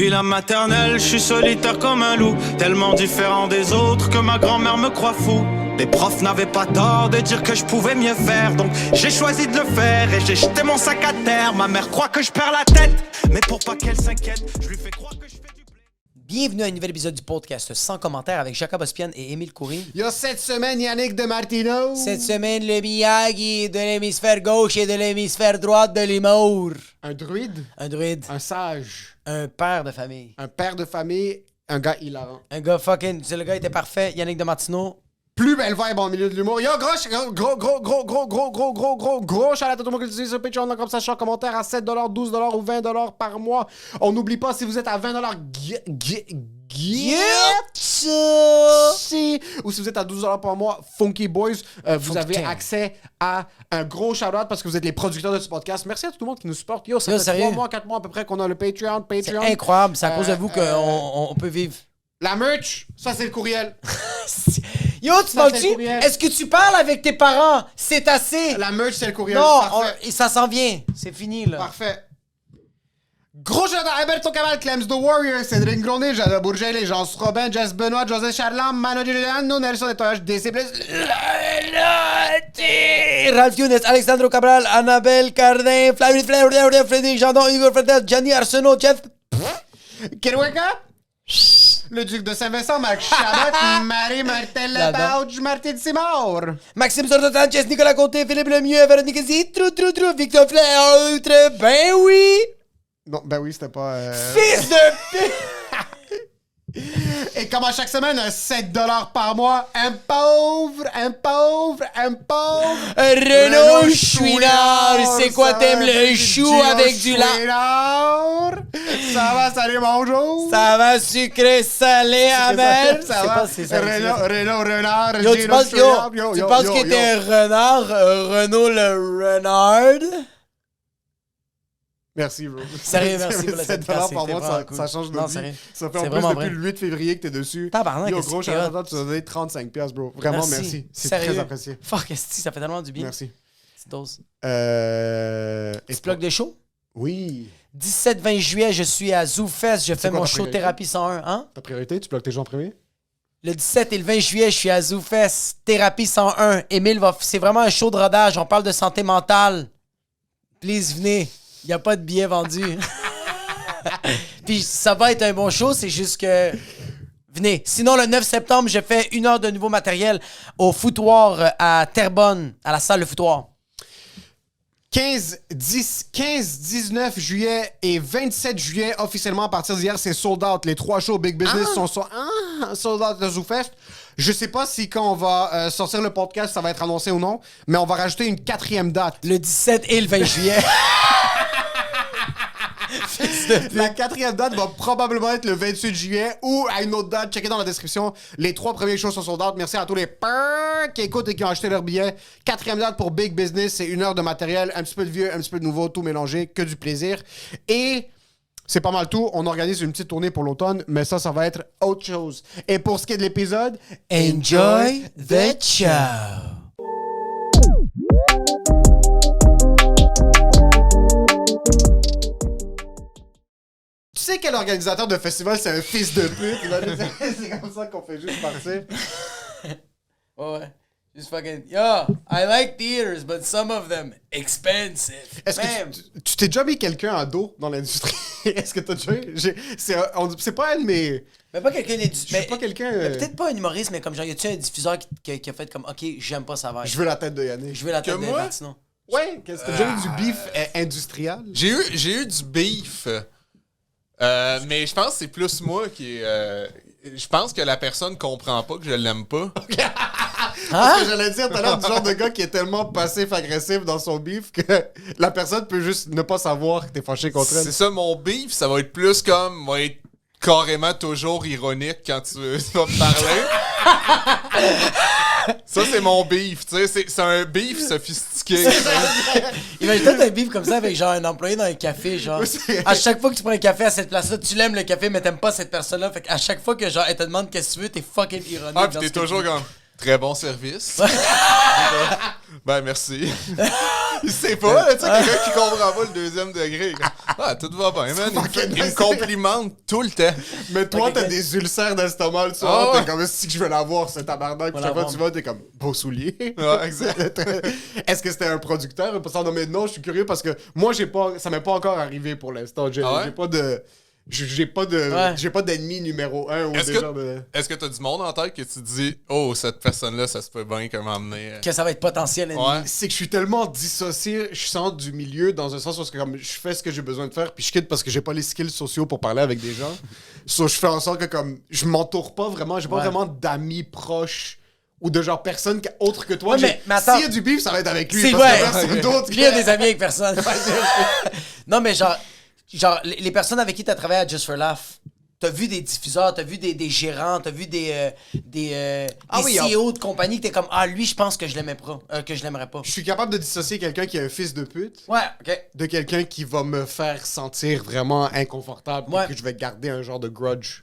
Depuis la maternelle, je suis solitaire comme un loup, tellement différent des autres que ma grand-mère me croit fou. Les profs n'avaient pas tort de dire que je pouvais mieux faire, donc j'ai choisi de le faire et j'ai jeté mon sac à terre. Ma mère croit que je perds la tête, mais pour pas qu'elle s'inquiète, je lui fais croire que je fais du blé. Bienvenue à un nouvel épisode du podcast sans commentaire avec Jacob Ospian et Émile Coury. Il y a cette semaine, Yannick de Martino. Cette semaine, le Miyagi de l'hémisphère gauche et de l'hémisphère droite de l'humour. Un druide. Un druide. Un sage. Un père de famille. Un père de famille. Un gars hilarant. Un gars fucking... Le gars était parfait. Yannick de Martino. Plus belle vibe en milieu de l'humour. Yo, gros shout à tout le monde qui utilise sur Patreon, comme ça, je suis en commentaire à 7$, 12$ ou 20$ par mois. On n'oublie pas, si vous êtes à 20$, ou si vous êtes à 12$ par mois, Funky Boys, vous avez accès à un gros shout-out parce que vous êtes les producteurs de ce podcast. Merci à tout le monde qui nous supporte. Yo, ça fait sérieux? 3 mois, 4 mois à peu près qu'on a le Patreon. C'est incroyable. C'est à cause de vous qu'on peut vivre. La merch, ça c'est le courriel. Yo, tu parles-tu? Est-ce que tu parles avec tes parents? C'est assez. La merch, c'est le courriel. Non, Parfait. ça s'en vient. C'est fini, là. Parfait. Gros shout à Alberto Cabal, Clems The Warrior, Cédric Gronet, Jada Bourget, Jean Robin, Jess Benoît, José Charlam, Mano Giuliano, Nelson Etoyage, DC+, Ralph Younes, Alexandre Cabral, Annabelle Cardin, Flavie Flair, Frédéric Jandon, Hugo Fredette, Gianni Arsenault, Jeff... Kiroueka, le duc de Saint-Vincent, Marc Chabot, Marie-Martelle Labauge, Martine Simard, Maxime Sordo-Sanchez, Nicolas Côté, Philippe Lemieux, Véronique Zit, Victor Flair, ben oui! Non, ben oui, c'était pas... Fils de pute! Et comme à chaque semaine, 7$ par mois, un pauvre... Renaud Chouinard, c'est quoi t'aimes le chou avec du lard? Ça va, salut, bonjour! Ça va sucré, salé, amer? Ça va, Renaud Renard, Yo, tu penses que t'es un renard? Renaud le renard? Merci, bro. Sérieux, merci pour la 7$ par mois, ça change de vie. Ça fait en plus depuis le 8 février que t'es dessus. Tabarnak, yo, gros, tu as donné 35$, bro. Vraiment, merci. C'est très apprécié. Fuck, esti, ça fait tellement du bien. Merci. Petite dose. Petit bloc de show? Oui. 17-20 juillet, je suis à ZooFest. Je fais mon show Thérapie 101. Hein? Ta priorité, tu bloques tes gens en premier? Le 17 et le 20 juillet, je suis à ZooFest. Thérapie 101. Émile va... C'est vraiment un show de rodage. On parle de santé mentale. Please, venez. Il n'y a pas de billets vendus. Puis ça va être un bon show, c'est juste que... Venez. Sinon, le 9 septembre, je fais 1 heure de nouveau matériel au foutoir à Terrebonne, à la salle Le Foutoir. 15, 19 juillet et 27 juillet, officiellement à partir d'hier, c'est sold out. Les 3 shows Big Business sont sold out de ZooFest. Je sais pas si quand on va sortir le podcast, ça va être annoncé ou non, mais on va rajouter une 4e date. Le 17 et le 20 juillet. La 4e date va probablement être le 28 juillet ou à une autre date. Checkez dans la description. Les 3 premiers shows sont sold out. Merci à tous les peurs qui écoutent et qui ont acheté leur billet. 4e date pour Big Business. C'est 1 heure de matériel, un petit peu de vieux, un petit peu de nouveau, tout mélangé, que du plaisir. Et c'est pas mal tout. On organise une petite tournée pour l'automne, mais ça va être autre chose. Et pour ce qui est de l'épisode, enjoy the show. Tu sais quel organisateur de festival, c'est un fils de pute? C'est comme ça qu'on fait juste partir. Ouais. Just fucking... Yo, I like theaters, but some of them expensive. Est-ce que tu t'es déjà mis quelqu'un en dos dans l'industrie? Est-ce que t'as déjà eu? C'est pas un de mes... Mais pas quelqu'un... Je suis pas quelqu'un... Peut-être pas un humoriste, mais comme genre, y a-tu un diffuseur qui a fait comme, OK, j'aime pas sa vibe. Je veux la tête de Yannick. Je veux la tête de Martino. Ouais, qu'est-ce que t'as déjà eu du beef industriel? J'ai eu du beef. Mais je pense que c'est plus moi qui je pense que la personne comprend pas que je l'aime pas. Parce que j'allais dire, t'as l'air du genre de gars qui est tellement passif-agressif dans son beef que la personne peut juste ne pas savoir que t'es fâché contre elle. C'est ça, mon beef, ça va être plus comme... va être carrément toujours ironique quand tu vas me parler. Ça, c'est mon beef, tu sais. C'est un beef sophistiqué. Imagine peut-être un beef comme ça avec genre un employé dans un café, genre. À chaque fois que tu prends un café à cette place-là, tu l'aimes le café, mais t'aimes pas cette personne-là. Fait qu'à chaque fois que genre elle te demande qu'est-ce que tu veux, t'es fucking ironique. Ah, pis t'es toujours comme... Très bon service. Ben, merci. Il sait pas, là, tu sais, quelqu'un qui comprend pas le deuxième degré. Ah, tout va bien, man. Il me complimente tout le temps. Mais toi, Ok. t'as des ulcères d'estomac le soir. Ah ouais. T'es comme si je veux l'avoir, ce tabarnak. Puis chaque fois que tu vas, t'es comme beau soulier. Ouais, exact. Est-ce que c'était un producteur? Sans nommer de nom, je suis curieux parce que moi, ça m'est pas encore arrivé pour l'instant. J'ai Ah ouais? j'ai pas de. Ouais. J'ai pas d'ennemi numéro 1 ou Est-ce des genres de. que t'as du monde en tête que tu te dis, oh, cette personne-là, ça se peut bien qu'elle m'emmener. Que ça va être potentiel ennemi. Ouais. C'est que je suis tellement dissocié, je sens du milieu dans un sens où comme je fais ce que j'ai besoin de faire, puis je quitte parce que j'ai pas les skills sociaux pour parler avec des gens. So, je fais en sorte que comme je m'entoure pas vraiment, j'ai pas Ouais. vraiment d'amis proches ou de genre personne autre que toi. Ouais, mais attends. S'il y a du bif, ça va être avec lui. C'est parce vrai. que personne d'autre. Lui, il a des amis avec personne. Non, mais genre les personnes avec qui t'as travaillé à Just for Laugh, t'as vu des diffuseurs, t'as vu des gérants, t'as vu des oui, CEO de compagnie que t'es comme, ah, lui, je pense que je l'aimais pas, que je l'aimerais pas. Je suis capable de dissocier quelqu'un qui est un fils de pute Ouais, ok. de quelqu'un qui va me faire sentir vraiment inconfortable Ouais. et que je vais garder un genre de grudge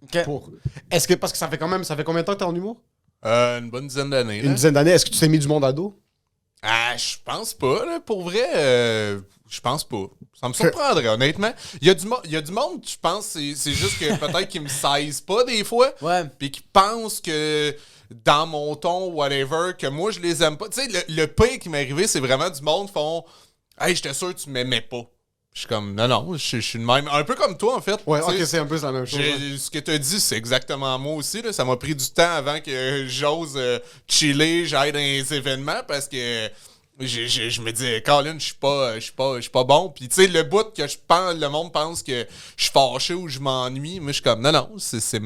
Ok. pour. Est-ce que parce que ça fait combien de temps que t'es en humour? Une bonne dizaine d'années. Une là. dizaine d'années. Est-ce que tu t'es mis du monde à dos? Ah, je pense pas, là. Pour vrai, je pense pas. Ça me surprendrait, honnêtement. Il y a du monde, je pense, c'est juste que peut-être qu'ils me saisissent pas des fois. Ouais. Puis qu'ils pensent que dans mon ton, whatever, que moi, je les aime pas. Tu sais, le pire qui m'est arrivé, c'est vraiment du monde font « Hey, j'étais sûr que tu m'aimais pas. » Je suis comme « Non, je suis le même. » Un peu comme toi, en fait. Ouais, Tu sais, ok, c'est un peu la même chose. ouais. ce que tu as dit, c'est exactement moi aussi. Là. Ça m'a pris du temps avant que j'ose chiller, j'aille dans les événements parce que je me dis, Colin, je suis pas bon. Puis tu sais, le bout que le monde pense que je suis fâché ou je m'ennuie, moi je suis comme, non, c'est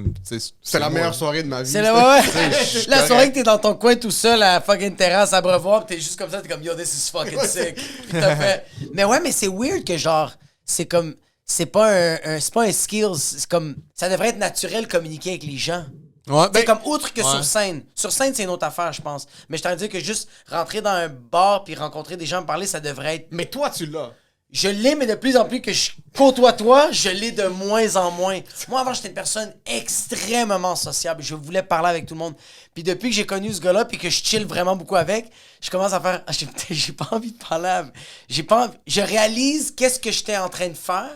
la moi. meilleure soirée de ma vie. C'est la, ouais, je suis la correct. soirée que t'es dans ton coin tout seul à la fucking terrasse à Brevoort, pis t'es juste comme ça, t'es comme yo, this is fucking sick. Pis t'as fait. Mais ouais, mais c'est weird que genre, c'est comme. C'est pas c'est pas un skill, c'est comme. Ça devrait être naturel communiquer avec les gens. Ouais, C'est ben, comme outre que ouais. sur scène. Sur scène, c'est une autre affaire, je pense. Mais je t'en dis que juste rentrer dans un bar puis rencontrer des gens, parler, ça devrait être. Mais toi, tu l'as. Je l'ai, mais de plus en plus que je côtoie toi, je l'ai de moins en moins. Moi, avant, j'étais une personne extrêmement sociable. Je voulais parler avec tout le monde. Puis depuis que j'ai connu ce gars-là, puis que je chill vraiment beaucoup avec, je commence à faire... Ah, j'ai pas envie de parler J'ai pas envie... Je réalise qu'est-ce que j'étais en train de faire.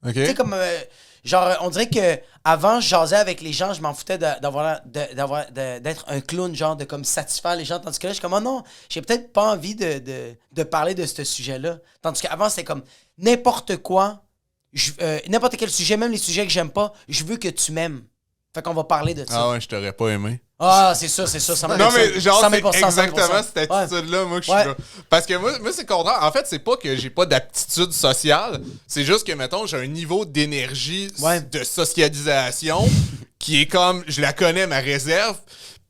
OK. Tu sais, comme... genre, on dirait que avant, je jasais avec les gens, je m'en foutais d'être un clown, genre, de comme satisfaire les gens. Tandis que là, je suis comme, oh non, j'ai peut-être pas envie de parler de ce sujet-là. Tandis qu'avant, c'était comme n'importe quoi, n'importe quel sujet, même les sujets que j'aime pas, je veux que tu m'aimes. Fait qu'on va parler de ça. Ah ouais, je t'aurais pas aimé. Ah, c'est ça, 100%. Non, mais genre, 100%, c'est exactement 100%. cette attitude-là, moi, que je Ouais. suis là. Parce que moi c'est le contraire. En fait, c'est pas que j'ai pas d'aptitude sociale. C'est juste que, mettons, j'ai un niveau d'énergie, Ouais. de socialisation qui est comme, je la connais, ma réserve.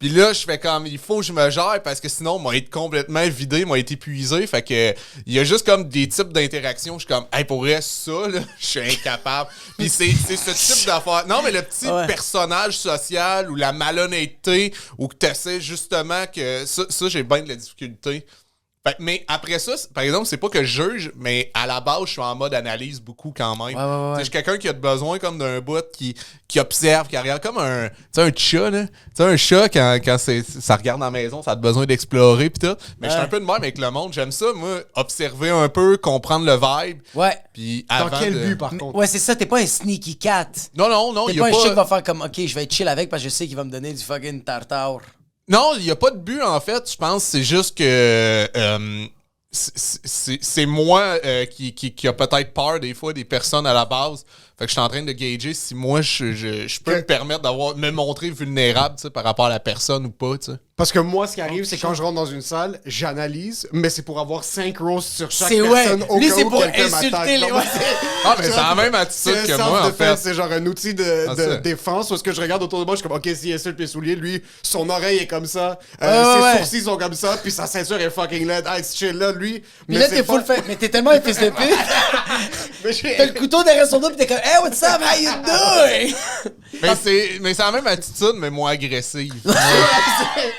Puis là, je fais comme, il faut que je me gère parce que sinon, m'a été complètement vidé, m'a été épuisé. Fait que, il y a juste comme des types d'interactions. Je suis comme, hey, pour vrai, ça, là, je suis incapable. Puis c'est ce type d'affaire. Non, mais le petit Ouais. personnage social ou la malhonnêteté ou que t'essaies justement que ça j'ai bien de la difficulté. Fait, mais après ça, par exemple, c'est pas que je juge, mais à la base, je suis en mode analyse beaucoup quand même. Ouais. Tu sais, je suis quelqu'un qui a besoin comme d'un bout qui observe, qui regarde comme un chat, là. Tu sais, un chat, quand ça regarde dans la maison, ça a besoin d'explorer pis tout. Mais je suis un peu de même avec le monde. J'aime ça, moi, observer un peu, comprendre le vibe. Ouais. Puis Dans avant quel de- but, par contre? Ouais, c'est ça, t'es pas un sneaky cat. Non, T'es il y pas a un chien qui pas... va faire comme, ok, je vais être chill avec parce que je sais qu'il va me donner du fucking tartare. Non, il n'y a pas de but, en fait. Je pense que c'est juste que c'est moi qui a peut-être peur des fois des personnes à la base. Fait que je suis en train de gager si moi je peux me permettre me montrer vulnérable, tu sais, par rapport à la personne ou pas, tu sais. Parce que moi, ce qui arrive, c'est quand je rentre dans une salle, j'analyse, mais c'est pour avoir 5 roasts sur chaque C'est personne ouais. au Lui, cas c'est où pour quelqu'un insulter m'attaque. les- Non, ouais. Ah, mais c'est la même attitude C'est que un moi, en self-defense, fait. c'est genre un outil de Ah, ça. défense où est-ce que je regarde autour de moi, je suis comme, ok, s'il insulte mes souliers, lui, son oreille est comme ça, Ouais, ses ouais. sourcils sont comme ça, puis sa ceinture est fucking laide. Ah, ce là lui. Puis là, t'es full fait. Mais t'es tellement un fils de pute. T'as le couteau derrière son dos, pis t'es comme, hey, what's up, how you doing? Mais c'est la même attitude, mais moins agressive.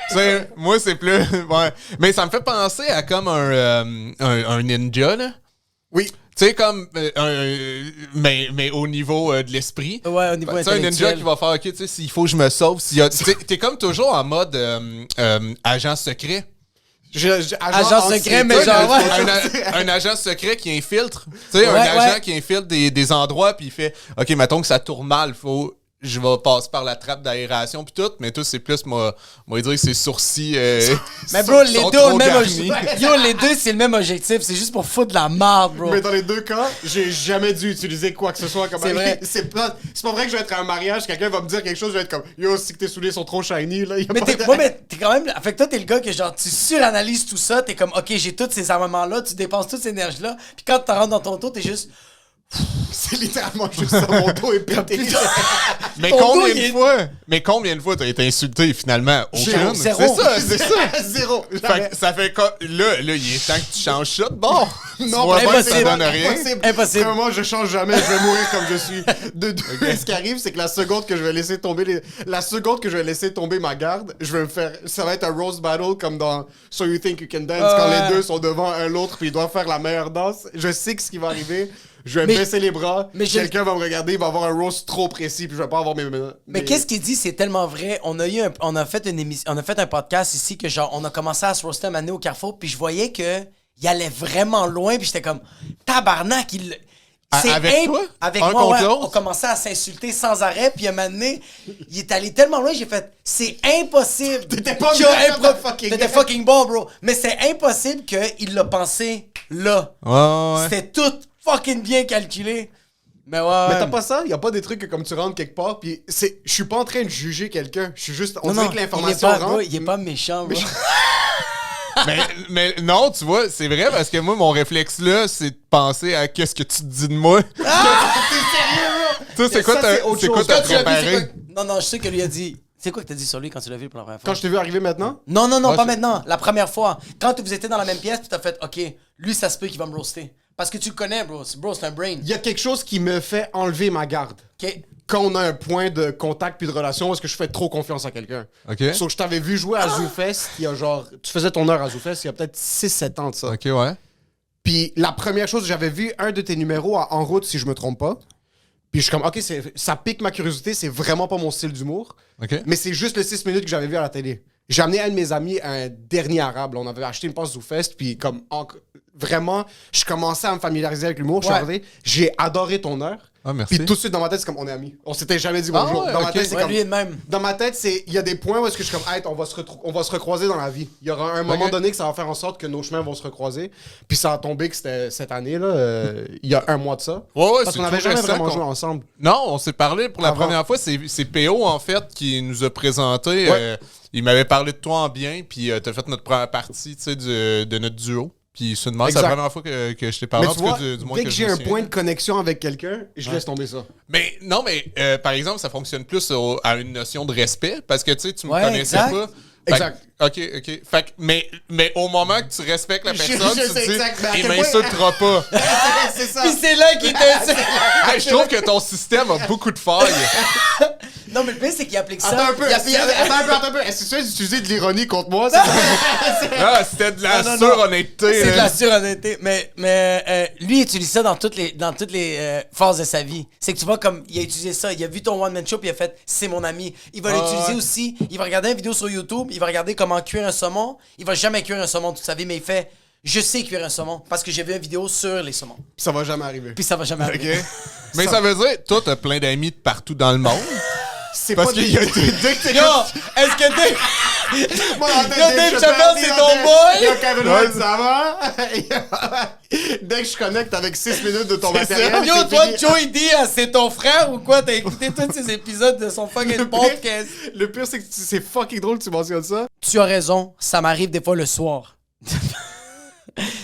Tu sais, moi, c'est plus... Ouais. Mais ça me fait penser à comme un ninja, là. Oui. Tu sais, comme... mais au niveau de l'esprit. Ouais, au niveau Tu sais, un ninja intellectuel. qui va faire, OK, tu sais, s'il faut que je me sauve, s'il y a... T'es comme toujours en mode agent secret. Agent secret, mais genre, ouais. Un agent secret qui infiltre. Tu sais, un Ouais, agent ouais. qui infiltre des endroits, puis il fait OK, mettons que ça tourne mal, je vais passer par la trappe d'aération puis tout, mais tout c'est plus moi dire que ses sourcils Mais bro, les sont deux ont trop le même garnis. objectif. Yo, les deux, c'est le même objectif. C'est juste pour foutre de la merde, bro. Mais dans les deux cas, j'ai jamais dû utiliser quoi que ce soit comme C'est vrai. C'est pas vrai que je vais être à un mariage, quelqu'un va me dire quelque chose, je vais être comme yo, si tes souliers sont trop shiny là, y a Mais pas t'es, de- ouais, mais t'es quand même. Fait que toi, t'es le gars que genre, tu suranalyses tout ça, t'es comme, ok, j'ai tous ces armements-là, tu dépenses toute cette énergie-là, puis quand tu rentres dans ton tour, t'es juste. C'est littéralement juste ça, mon dos est pété. Mais Ton dos, combien il est- de fois Mais combien de fois t'as été insulté finalement? Aucune. Zéro. C'est ça. Zéro. Fait que ça fait là il est temps que tu changes ça de bord. Non, vois pas bien que ça impossible. donne rien. Impossible. Vraiment, je change jamais, je vais mourir comme je suis. De deux, ce qui arrive, c'est que la seconde que je vais laisser tomber ma garde, je vais me faire, ça va être un roast battle comme dans So You Think You Can Dance quand Ouais. les deux sont devant un l'autre puis ils doivent faire la meilleure danse. Je sais que ce qui va arriver. Je vais Mais- baisser les bras, mais j'ai- quelqu'un va me regarder, il va avoir un roast trop précis puis je vais pas avoir mes Mais qu'est-ce qu'il dit, c'est tellement vrai. On a fait une émission, on a fait un podcast ici que genre, on a commencé à se roaster un année au Carrefour, puis je voyais que il allait vraiment loin, puis j'étais comme, tabarnak, Avec toi? Avec Un moi, contre ouais. l'autre? On commençait à s'insulter sans arrêt, puis un moment donné, il est allé tellement loin, j'ai fait, c'est impossible. T'étais pas qu'il y a bien, un t'étais fucking T'étais bien. fucking bon, bro. Mais c'est impossible qu'il l'a pensé là. Ouais. C'était tout fucking bien calculé. Mais ouais. Mais t'as pas ça? Y a pas des trucs que comme tu rentres quelque part, puis je suis pas en train de juger quelqu'un. Je suis juste, on dirait que l'information il est pas, rentre. bro, il est pas méchant, bro. mais non, tu vois, c'est vrai parce que moi, mon réflexe là, c'est de penser à qu'est-ce que tu te dis de moi. Tu sais, c'est quoi Ça, ta c'est autre c'est quoi chose. t'as Quand tu l'as vu, c'est préparé? Non, non, je sais que lui a dit. C'est quoi que t'as dit sur lui quand tu l'as vu pour la première fois? Quand je t'ai vu arriver maintenant, Non, non, non, Ouais, pas c'est- maintenant. La première fois. Quand vous étiez dans la même pièce, puis t'as fait, OK, lui, ça se peut qu'il va me roaster. Parce que tu le connais, bro. Bro, c'est un brain. il y a quelque chose qui me fait enlever ma garde. OK? Quand on a un point de contact puis de relation, est-ce que je fais trop confiance à quelqu'un? OK. So, je t'avais vu jouer à ZooFest, il y a genre... Tu faisais ton heure à ZooFest, il y a peut-être 6-7 ans de ça. OK, ouais. Puis la première chose, j'avais vu un de tes numéros En route, si je me trompe pas. Puis je suis comme, OK, ça pique ma curiosité, c'est vraiment pas mon style d'humour. OK. Mais c'est juste le 6 minutes que j'avais vu à la télé. J'ai amené un de mes amis un dernier arabe. Là. On avait acheté une passe ZooFest, puis comme vraiment, je commençais à me familiariser avec l'humour. Je suis Ouais. arrivé, j'ai adoré ton heure. Ah, merci. Puis tout de suite dans ma tête, c'est comme on est amis. On s'était jamais dit Ah bonjour. ouais, dans ma ok. tête, c'est Ouais, comme. lui est de même. Dans ma tête, il y a des points où est-ce que je suis comme, hey, on va se recroiser dans la vie. Il y aura un moment Ok. donné que ça va faire en sorte que nos chemins vont se recroiser. Puis ça a tombé que c'était cette année là, il y a un mois de ça. Ouais, Parce c'est qu'on avait tout jamais récent vraiment qu'on- joué ensemble. Non, on s'est parlé pour la Avant. première fois. C'est PO, en fait, qui nous a présenté. Ouais. Il m'avait parlé de toi en bien, puis t'as fait notre première partie, tu sais, de notre duo. Puis c'est Exact. la première fois que je t'ai parlé, Mais en tu tout cas, vois, du moins dès que que je j'ai me un souviens. point de connexion avec quelqu'un, je laisse tomber ça. Mais non, mais par exemple, ça fonctionne plus à une notion de respect, parce que tu me Ouais, connaissais exact. pas. Exact. OK. Fait que, mais au moment que tu respectes la Je personne, sais tu te dis, exact, mais à il quel point- m'insultera pas. c'est ça. Puis c'est là qu'il était. Hey, je trouve que ton système a beaucoup de failles. Non, mais le pire, c'est qu'il applique ça. Attends un peu, Il applique- attends un peu. Est-ce que tu as utilisé de l'ironie contre moi? C'est Ah, c'était de la Non, non, surhonnêteté. C'est de là. la surhonnêteté. Mais lui, il utilise ça dans toutes les phases de sa vie. C'est que tu vois, comme il a utilisé ça, il a vu ton one-man show, puis il a fait c'est mon ami. Il va l'utiliser ouais. aussi. Il va regarder une vidéo sur YouTube, il va regarder comment cuire un saumon. Il va jamais cuire un saumon toute sa vie, mais il fait je sais cuire un saumon parce que j'ai vu une vidéo sur les saumons. Ça va jamais arriver. Puis ça va jamais arriver. OK. Mais ça veut dire, toi, t'as plein d'amis de partout dans le monde. C'est Parce pas qu'il y a dès que t'es Yo, est-ce que Dave. Moi, en tête, Yo, Dave Chappelle, c'est ton boy? Yo, Kevin Hart, ça va? Dès que je connecte avec 6 minutes de ton matériel, Yo, c'est toi, fini. Joey D, c'est ton frère ou quoi? T'as écouté tous ces épisodes de son fucking podcast? Le pire, c'est que c'est fucking drôle que tu mentionnes ça. Tu as raison, ça m'arrive des fois le soir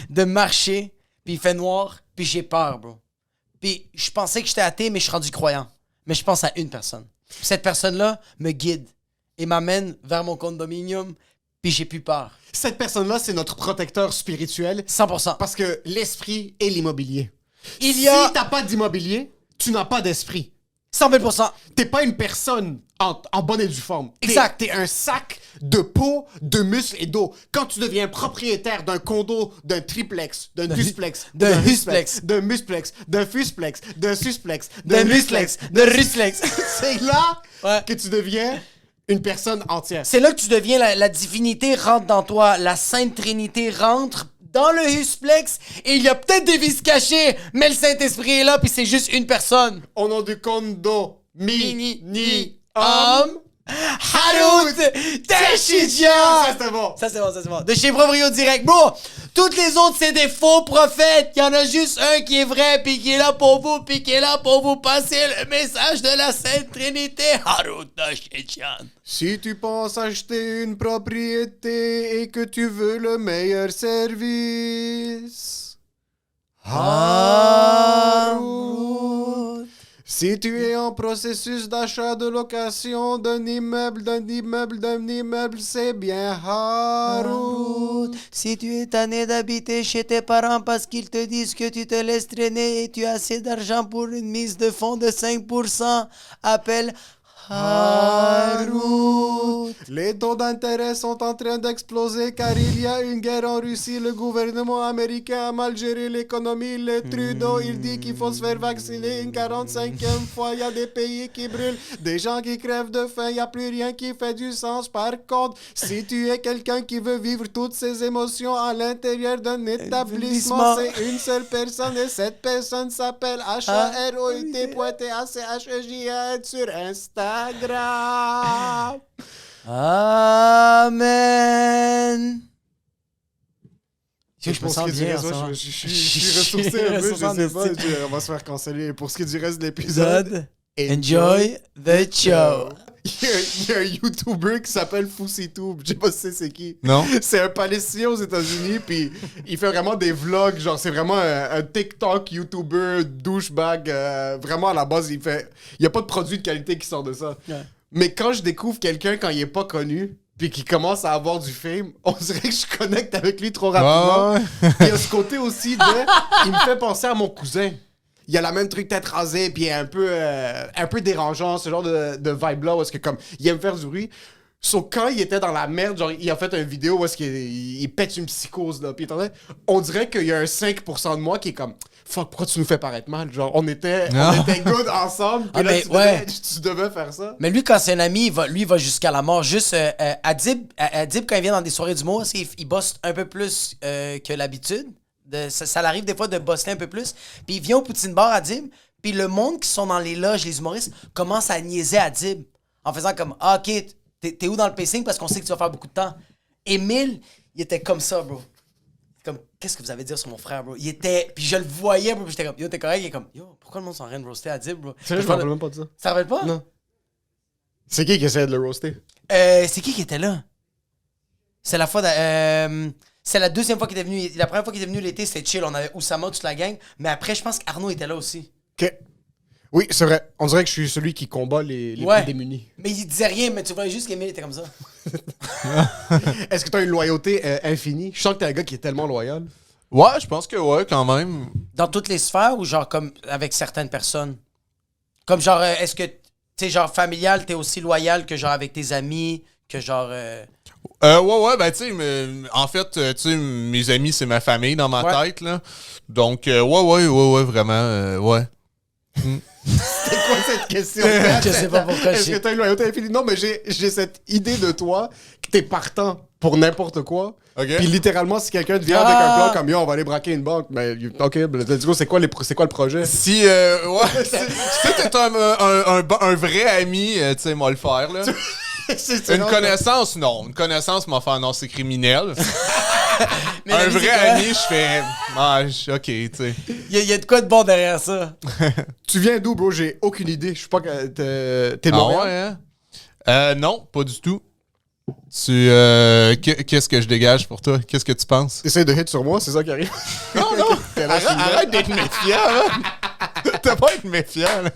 de marcher, puis il fait noir, puis j'ai peur, bro. Puis je pensais que j'étais athée, mais je suis rendu croyant. Mais je pense à une personne. Puis cette personne-là me guide et m'amène vers mon condominium, puis j'ai plus peur. Cette personne-là, c'est notre protecteur spirituel 100%. parce que l'esprit est l'immobilier. Il y a Si t'as pas d'immobilier, tu n'as pas d'esprit. 100 000%. T'es pas une personne en bonne et due forme. Exact. T'es un sac de peau, de muscles et d'eau. Quand tu deviens propriétaire d'un condo, d'un triplex, d'un dusplex, d'un husplex, d'un musplex, d'un fusplex, d'un susplex, D'un musclex, de ruslex. c'est là Ouais. que tu deviens Une personne entière. C'est là que tu deviens la divinité rentre dans toi. La Sainte Trinité rentre dans le Husplex et il y a peut-être des vices cachés, mais le Saint-Esprit est là puis c'est juste une personne. Au nom du condo, ni, Harut Teshidia! Ça, c'était bon. Ça, c'est bon. De chez Proprio Direct. Bro, toutes les autres, c'est des faux prophètes. Il y en a juste un qui est vrai, puis qui est là pour vous, puis qui est là pour vous passer le message de la Sainte Trinité. Harut Teshidia. Si tu penses acheter une propriété et que tu veux le meilleur service, Harut. Si tu es en processus d'achat, de location d'un immeuble, c'est bien Harut. Si tu es tanné d'habiter chez tes parents parce qu'ils te disent que tu te laisses traîner et tu as assez d'argent pour une mise de fonds de 5%, appelle Harut. Les taux d'intérêt sont en train d'exploser car il y a une guerre en Russie. Le gouvernement américain a mal géré l'économie. Le Trudeau, il dit qu'il faut se faire vacciner une 45e fois. Il y a des pays qui brûlent, des gens qui crèvent de faim. Il n'y a plus rien qui fait du sens. Par contre, si tu es quelqu'un qui veut vivre toutes ces émotions à l'intérieur d'un établissement, c'est une seule personne et cette personne s'appelle HAROUT.TACHEJN sur Instagram. Amen. Je me Pour ce sens qui est du bien. reste, en ce moment. je suis ressourcé un peu, je sais pas, on va se faire canceller. Pour ce qui est du reste de l'épisode, Enjoy the show. Il y a un YouTuber qui s'appelle FoussyTube. Je sais pas si c'est qui. Non? C'est un Palestinien aux États-Unis, puis il fait vraiment des vlogs. Genre, c'est vraiment un TikTok YouTuber douchebag. Vraiment, à la base, il y a pas de produit de qualité qui sort de ça. Ouais. Mais quand je découvre quelqu'un quand il est pas connu, puis qu'il commence à avoir du fame, on dirait que je connecte avec lui trop rapidement. Ouais. Il y a ce côté aussi de... Il me fait penser à mon cousin. Il y a la même truc tête rasée, puis un peu dérangeant, ce genre de vibe-là, où est-ce que comme, il aime faire du bruit. Sauf quand il était dans la merde, genre, il a fait une vidéo où est-ce qu'il pète une psychose, là, puis on dirait qu'il y a un 5% de moi qui est comme, fuck, pourquoi tu nous fais paraître mal? Genre, on était good ensemble, puis là, tu devais faire ça. Mais lui, quand c'est un ami, il va jusqu'à la mort. Juste, Adib, quand il vient dans des soirées d'humour, il bosse un peu plus que l'habitude. Ça l'arrive des fois de bosser un peu plus. Puis il vient au Poutine Bar, Adib, puis le monde qui sont dans les loges, les humoristes, commence à niaiser Adib en faisant comme, ah, OK, t'es où dans le pacing parce qu'on sait que tu vas faire beaucoup de temps. Émile, il était comme ça, bro. Comme, qu'est-ce que vous avez à dire sur mon frère, bro? Il était, puis je le voyais, bro, puis j'étais comme, yo, t'es correct? Il est comme, yo, pourquoi le monde s'en train de roaster Adib, bro? Sérieux, je me rappelle même pas de ça. Ça te rappelle pas? Non. C'est qui essayait de le roaster? C'est qui était là? C'est la fois c'est la deuxième fois qu'il était venu. La première fois qu'il était venu l'été, c'était chill. On avait Oussama, toute la gang. Mais après, je pense qu'Arnaud était là aussi. OK. Oui, c'est vrai. On dirait que je suis celui qui combat les plus démunis. Mais il disait rien, mais tu voyais juste qu'Emile était comme ça. Est-ce que tu as une loyauté infinie? Je sens que t'es un gars qui est tellement loyal. Ouais, je pense que ouais, quand même. Dans toutes les sphères ou genre comme avec certaines personnes? Comme genre, est-ce que, tu sais, genre familial, t'es aussi loyal que genre avec tes amis, que genre... Ouais, ben, tu sais, en fait, tu sais, mes amis, c'est ma famille dans ma tête, là. Donc, ouais, vraiment, ouais. C'est quoi cette question? Je sais pas pourquoi Est-ce que t'as une loyauté infinie? Non, mais j'ai cette idée de toi que t'es partant pour n'importe quoi. OK. Puis littéralement, si quelqu'un te vient avec un plan comme yo, on va aller braquer une banque, mais OK, let's go, c'est quoi le projet? Si, ouais, si t'es un vrai ami, tu sais, moi le faire, là. Une connaissance, non. Une connaissance m'a fait, non, c'est criminel. Mais un l'ami, vrai c'est quoi? ami, je fais, OK, tu sais. Il y a de quoi de bon derrière ça? Tu viens d'où, bro? J'ai aucune idée. Je sais pas que t'es de Ah Montréal? ouais, hein? Non, pas du tout. Qu'est-ce que je dégage pour toi? Qu'est-ce que tu penses? T'essayes de hit sur moi, c'est ça qui arrive? Non, arrête d'être méfiant, là. T'as pas à être méfiant, là.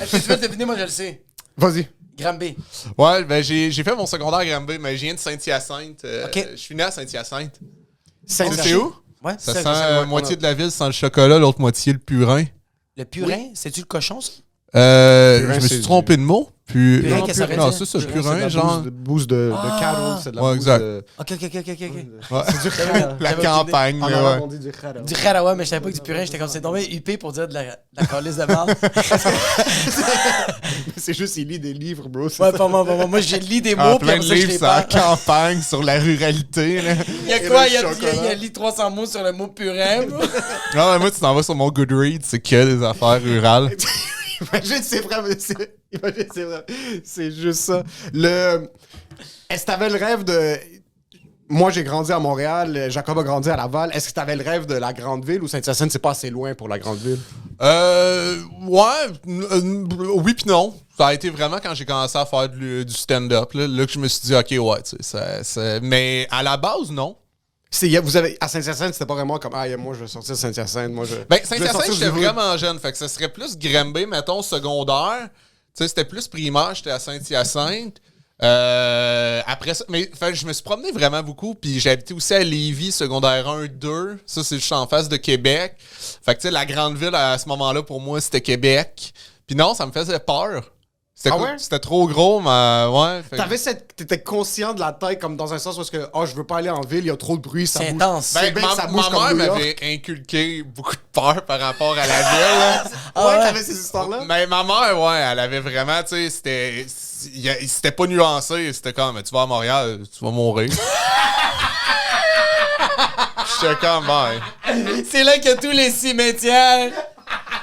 Est-ce que tu veux deviner? Moi, je le sais. Vas-y. Granby. Ouais, ben j'ai fait mon secondaire à Granby, mais je viens de Saint-Hyacinthe. OK. Je suis né à Saint-Hyacinthe. Saint-Hyacinthe. C'est où? Ouais. Ça Ça, sent je sais, moitié de la ville sans le chocolat, l'autre moitié le purin. Le purin, c'est-tu le cochon, ça? Je me c'est suis trompé de mot. Purin, non, qu'est-ce que ça veut non, dire? c'est ça, C'est purin, de la genre. bouse de cattle, c'est de la Ouais, bouse exact. de... Ok. Ouais. C'est du khara. La J'avais campagne, En mais arabe, ouais. on dit du khara. Du khara, ouais, mais je savais pas que du purin, j'étais comme c'est tombé huppé pour dire de la calice de merde. C'est juste, il lit des livres, bro. c'est Ouais, ça. pour moi. Moi, je lis des Ah, mots, puis plein après de ça, je livres les sur la perds. campagne, sur la ruralité. Là. Il y a Et quoi? le Il y a chocolat. lu 300 mots sur le mot purin, bro. Non, mais moi, tu t'en vas sur mon Goodreads, c'est que des affaires rurales. Imagine, c'est vrai. Imagine, c'est vrai. C'est juste ça. Est-ce que t'avais le rêve de... Moi, j'ai grandi à Montréal, Jacob a grandi à Laval. Est-ce que t'avais le rêve de la grande ville ou Saint-Hyacinthe, c'est pas assez loin pour la grande ville? Oui pis non. Ça a été vraiment quand j'ai commencé à faire du stand-up, là que je me suis dit, OK, ouais, tu sais, mais à la base, non. Vous avez, à Saint-Hyacinthe, c'était pas vraiment comme, moi, je vais sortir de Saint-Hyacinthe. Moi, Ben, je vais Saint-Hyacinthe, sortir j'étais du- vraiment jeune. Fait que ça serait plus Granby, mettons, secondaire. Tu sais, c'était plus primaire, j'étais à Saint-Hyacinthe. Après ça, mais fait, je me suis promené vraiment beaucoup. Puis j'ai habité aussi à Lévis, secondaire 1, 2. Ça, c'est juste en face de Québec. Fait que, tu sais, la grande ville à ce moment-là, pour moi, c'était Québec. Puis non, ça me faisait peur. C'était Ah ouais? C'était trop gros, mais ouais. Fait que- T'étais conscient de la taille, comme dans un sens où je veux pas aller en ville, il y a trop de bruit, ça C'est bouge. intense. C'est bien que ça bouge ma comme mère New York. m'avait inculqué beaucoup de peur par rapport à la ville. Là. Ah ouais, ouais? t'avais ces histoires-là? Mais ma mère, ouais, elle avait vraiment, tu sais, c'était pas nuancé. C'était comme, tu vas à Montréal, tu vas mourir. J'étais comme, ouais. C'est là qu'il y a tous les cimetières.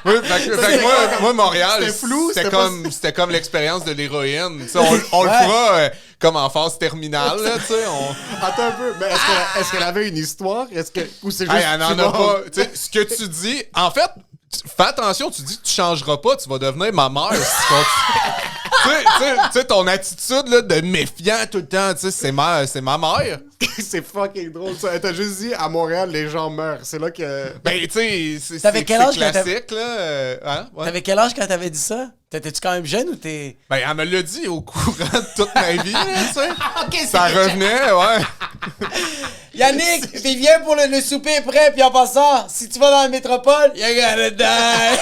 Oui, fait que moi, Montréal, C'était flou, c'était comme l'expérience de l'héroïne. Tu sais, on le Ouais. fera comme en phase terminale, là, tu sais. Attends un peu, mais est-ce qu'elle avait une histoire? Ou c'est juste... Hey, elle en tu a vas- pas. Tu sais, ce que tu dis, en fait, fais attention, tu dis que tu changeras pas, tu vas devenir ma mère si tu continues. Tu sais, ton attitude là, de méfiant tout le temps, tu sais, c'est ma mère. C'est fucking drôle, ça. T'as juste dit, à Montréal, les gens meurent. C'est là que... Ben, tu sais, c'est T'avais quel âge quand classique, là. Hein? Ouais. T'avais quel âge quand t'avais dit ça? T'étais-tu quand même jeune ou t'es... Ben, elle me l'a dit au courant de toute ma vie, là, tu sais. Ok, Ça revenait, ouais. Yannick, viens pour le souper est prêt, puis en passant, si tu vas dans la métropole, you're gonna die.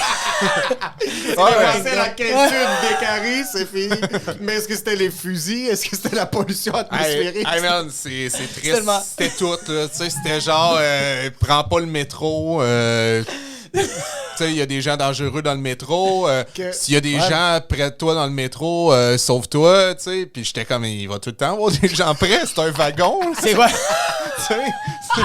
Ouais, c'est la question décarée, c'est fini. Mais est-ce que c'était les fusils? Est-ce que c'était la pollution atmosphérique? Hey man, c'est triste. Tellement. C'était tout, là. Tu sais, c'était genre, prends pas le métro. Tu sais, il y a des gens dangereux dans le métro. S'il y a des gens près de toi dans le métro, sauve-toi, tu sais. Puis j'étais comme, il va tout le temps avoir des gens près. C'est un wagon, C'est quoi? tu sais.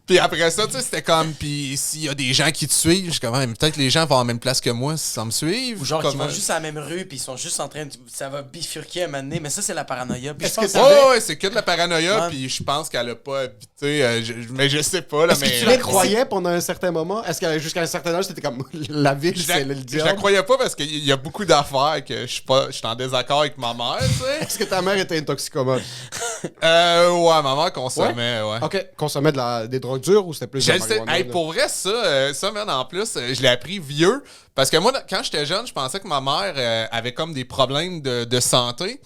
Puis après ça, tu sais, c'était comme, puis s'il y a des gens qui te suivent, je suis comme, peut-être les gens vont à la même place que moi si ça me suivent. Ou genre qui Comment- vont juste à la même rue, puis ils sont juste en train de... Ça va bifurquer à un moment donné, mais ça, c'est la paranoïa. Puis je Est-ce pense que que Ouais, c'est que de la paranoïa, Ouais. puis je pense qu'elle a pas habité, mais je sais pas, là, Est-ce mais... que tu la croyais pendant un certain moment? Est-ce que jusqu'à un certain âge, c'était comme la ville, Je la, c'est le je diable? la croyais pas parce qu'il y a beaucoup d'affaires que je suis en désaccord avec ma mère, tu sais. Est-ce que ta mère était une toxicomane? Ouais, ma mère consommait, ouais. Ok, consommait des drogues dures ou c'était plus de Je la le sais. marijuana, Hey, là? pour vrai, ça, man, en plus, je l'ai appris vieux. Parce que moi, quand j'étais jeune, je pensais que ma mère avait comme des problèmes de santé.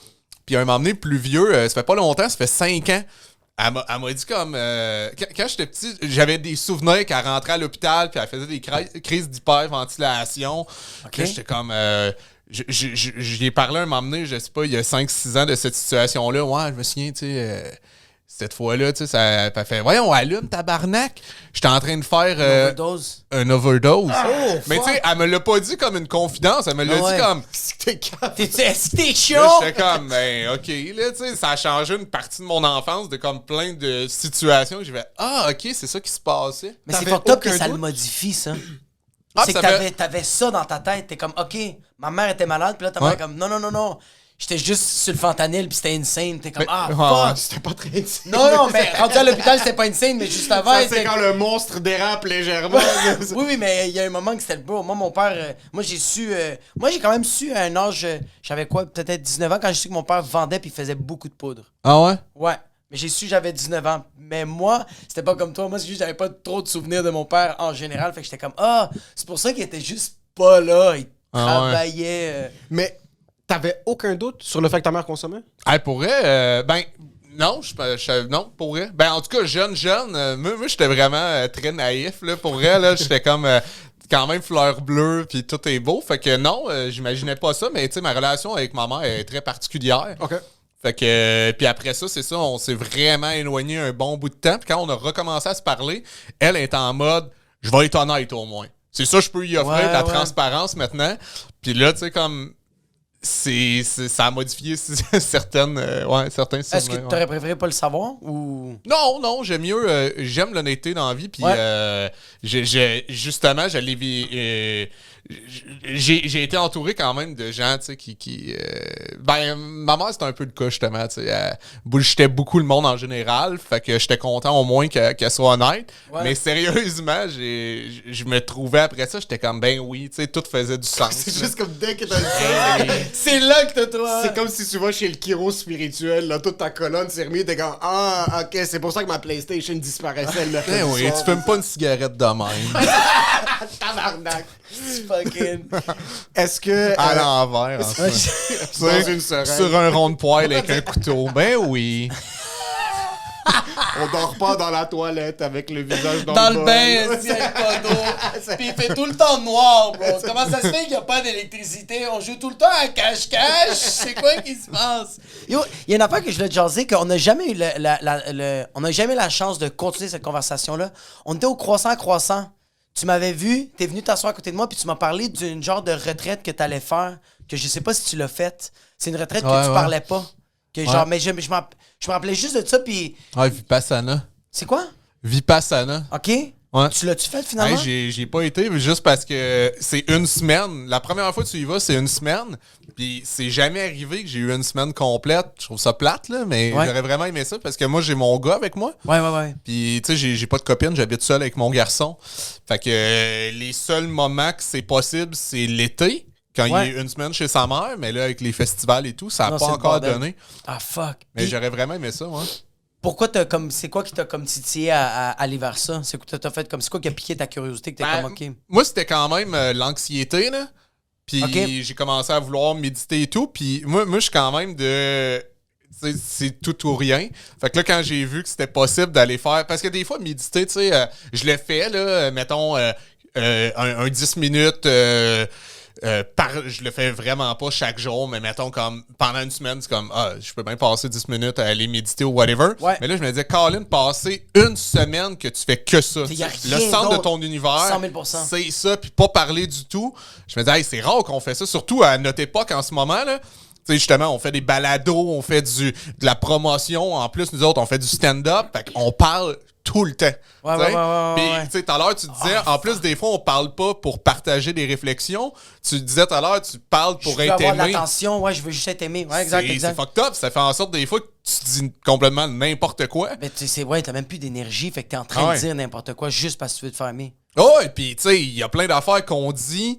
Puis à un moment donné, plus vieux, ça fait pas longtemps, ça fait 5 ans. Elle m'a dit comme... quand j'étais petit, j'avais des souvenirs qu'elle rentrait à l'hôpital puis elle faisait des crises d'hyperventilation. Puis là, j'étais comme... J'y ai parlé un moment donné, je sais pas, il y a 5-6 ans de cette situation-là. Ouais, je me souviens, tu sais... cette fois-là, tu sais, ça elle fait « Voyons, allume, tabarnak! » J'étais en train de faire overdose. un overdose. Mais fuck. tu sais, elle me l'a pas dit comme une confidence, elle me l'a Ah ouais. dit comme... C'était calme. Est-ce que t'es Là, chaud? j'étais comme, ben, OK, là, tu sais, ça a changé une partie de mon enfance de comme plein de situations. J'ai fait, ah, OK, c'est ça qui se passait. Mais c'est T'avais fucked up que aucun ça le doute? modifie, ça. Ah, C'est que ça fait- t'avais ça dans ta tête. T'es comme, OK, ma mère était malade, puis là, ta mère est comme, non. J'étais juste sur le fentanyl, puis c'était insane. T'es comme, Mais- fuck. C'était pas très insane. Non, mais rendu à l'hôpital, c'était pas insane, mais juste avant, Ça, il c'est était- quand le monstre dérape légèrement. Oui, mais il y a un moment que c'était le beau. Moi, mon père, moi, j'ai su. Moi, j'ai quand même su à un âge. J'avais quoi, peut-être 19 ans, quand j'ai su que mon père vendait puis il faisait beaucoup de poudre. Ah ouais? Ouais. Mais j'ai su que j'avais 19 ans. Mais moi, c'était pas comme toi. Moi, c'est juste que j'avais pas trop de souvenirs de mon père en général. Fait que j'étais comme, c'est pour ça qu'il était juste pas là. Il Ah ouais. travaillait. Mais t'avais aucun doute sur le fait que ta mère consommait? Hey, pour vrai, ben, non, non, pour vrai. Ben, en tout cas, jeune, moi, j'étais vraiment très naïf, là, pour vrai, là, j'étais comme... quand même fleur bleue, puis tout est beau. Fait que non, j'imaginais pas ça, mais tu sais, ma relation avec ma mère est très particulière. OK. Fait que, puis après ça, c'est ça, on s'est vraiment éloigné un bon bout de temps. Puis quand on a recommencé à se parler, elle est en mode, je vais être honnête au moins. C'est ça, je peux y offrir de la transparence maintenant. Puis là, tu sais, comme, ça a modifié certains Est-ce que tu aurais préféré pas le savoir ou. Non, j'aime mieux. J'aime l'honnêteté dans la vie. Puis justement, j'ai été entouré quand même de gens, tu sais, qui ben, ma mère, c'était un peu le cas, justement, tu sais. Elle bullshitait beaucoup le monde en général. Fait que j'étais content au moins qu'elle soit honnête. Ouais. Mais sérieusement, je me trouvais après ça, j'étais comme, ben oui, tu sais, tout faisait du sens. C'est juste comme dès que t'as le sens. C'est là que t'as toi. C'est comme si tu vas chez le chiro spirituel, là, toute ta colonne s'est remise, t'es comme, ah, ok, c'est pour ça que ma PlayStation disparaissait, là. Ben oui, tu fumes pas une cigarette de même. Tabarnak. Fucking. Est-ce que. À l'envers, en fait. Dans une seringue. Sur un rond de poêle avec un couteau. Ben oui. On dort pas dans la toilette avec le visage dans le bol. bain, avec pas d'eau. Puis il fait tout le temps noir, bro. Comment ça se fait qu'il n'y a pas d'électricité? On joue tout le temps à cache-cache. C'est quoi qui se passe? Yo, il y a une affaire que je voulais te jaser, qu'on n'a jamais eu on n'a jamais eu la chance de continuer cette conversation-là. On était au croissant. Tu m'avais vu, t'es venu t'asseoir à côté de moi, puis tu m'as parlé d'une genre de retraite que t'allais faire, que je sais pas si tu l'as faite. C'est une retraite que tu parlais pas. Que genre, mais je me rappelais juste de ça, puis... Ouais, Vipassana. C'est quoi? Vipassana. OK. Ouais. Tu l'as-tu fait finalement? Hey, j'ai pas été, juste parce que c'est une semaine. La première fois que tu y vas, c'est une semaine. Puis c'est jamais arrivé que j'ai eu une semaine complète. Je trouve ça plate, là, mais j'aurais vraiment aimé ça parce que moi, j'ai mon gars avec moi. Ouais. Puis, tu sais, j'ai pas de copine, j'habite seul avec mon garçon. Fait que les seuls moments que c'est possible, c'est l'été. Quand il est une semaine chez sa mère, mais là, avec les festivals et tout, ça n'a pas encore donné. Ah, fuck. Mais j'aurais vraiment aimé ça, moi. Pourquoi c'est quoi qui t'a comme titillé à aller vers ça? C'est quoi t'as fait comme, c'est quoi qui a piqué ta curiosité que t'es comme, OK? Moi, c'était quand même l'anxiété, là. Puis j'ai commencé à vouloir méditer et tout. Puis moi, je suis quand même de... C'est tout ou rien. Fait que là, quand j'ai vu que c'était possible d'aller faire... Parce que des fois, méditer, tu sais, je l'ai fait, là, mettons, un 10 minutes... je le fais vraiment pas chaque jour, mais mettons comme pendant une semaine, c'est comme je peux bien passer 10 minutes à aller méditer ou whatever. Ouais. Mais là, je me disais, Colin, passer une semaine que tu fais que ça. Le centre de ton univers, 100 000%. C'est ça, puis pas parler du tout. Je me disais, hey, c'est rare qu'on fait ça, surtout à notre époque en ce moment, là. Tu sais, justement, on fait des balados, on fait de la promotion. En plus, nous autres, on fait du stand-up. Fait qu'on parle tout le temps. Ouais. Puis, tu sais, tout à l'heure, tu disais, en plus, des fois, on parle pas pour partager des réflexions. Tu disais tout à l'heure, tu parles pour être aimé. Je veux avoir de l'attention, je veux juste être aimé. Ouais, exact. C'est fucked up. Ça fait en sorte, des fois, que tu dis complètement n'importe quoi. Mais tu sais, t'as même plus d'énergie, fait que t'es en train de dire n'importe quoi juste parce que tu veux te faire aimer. Oh, et puis, tu sais, il y a plein d'affaires qu'on dit...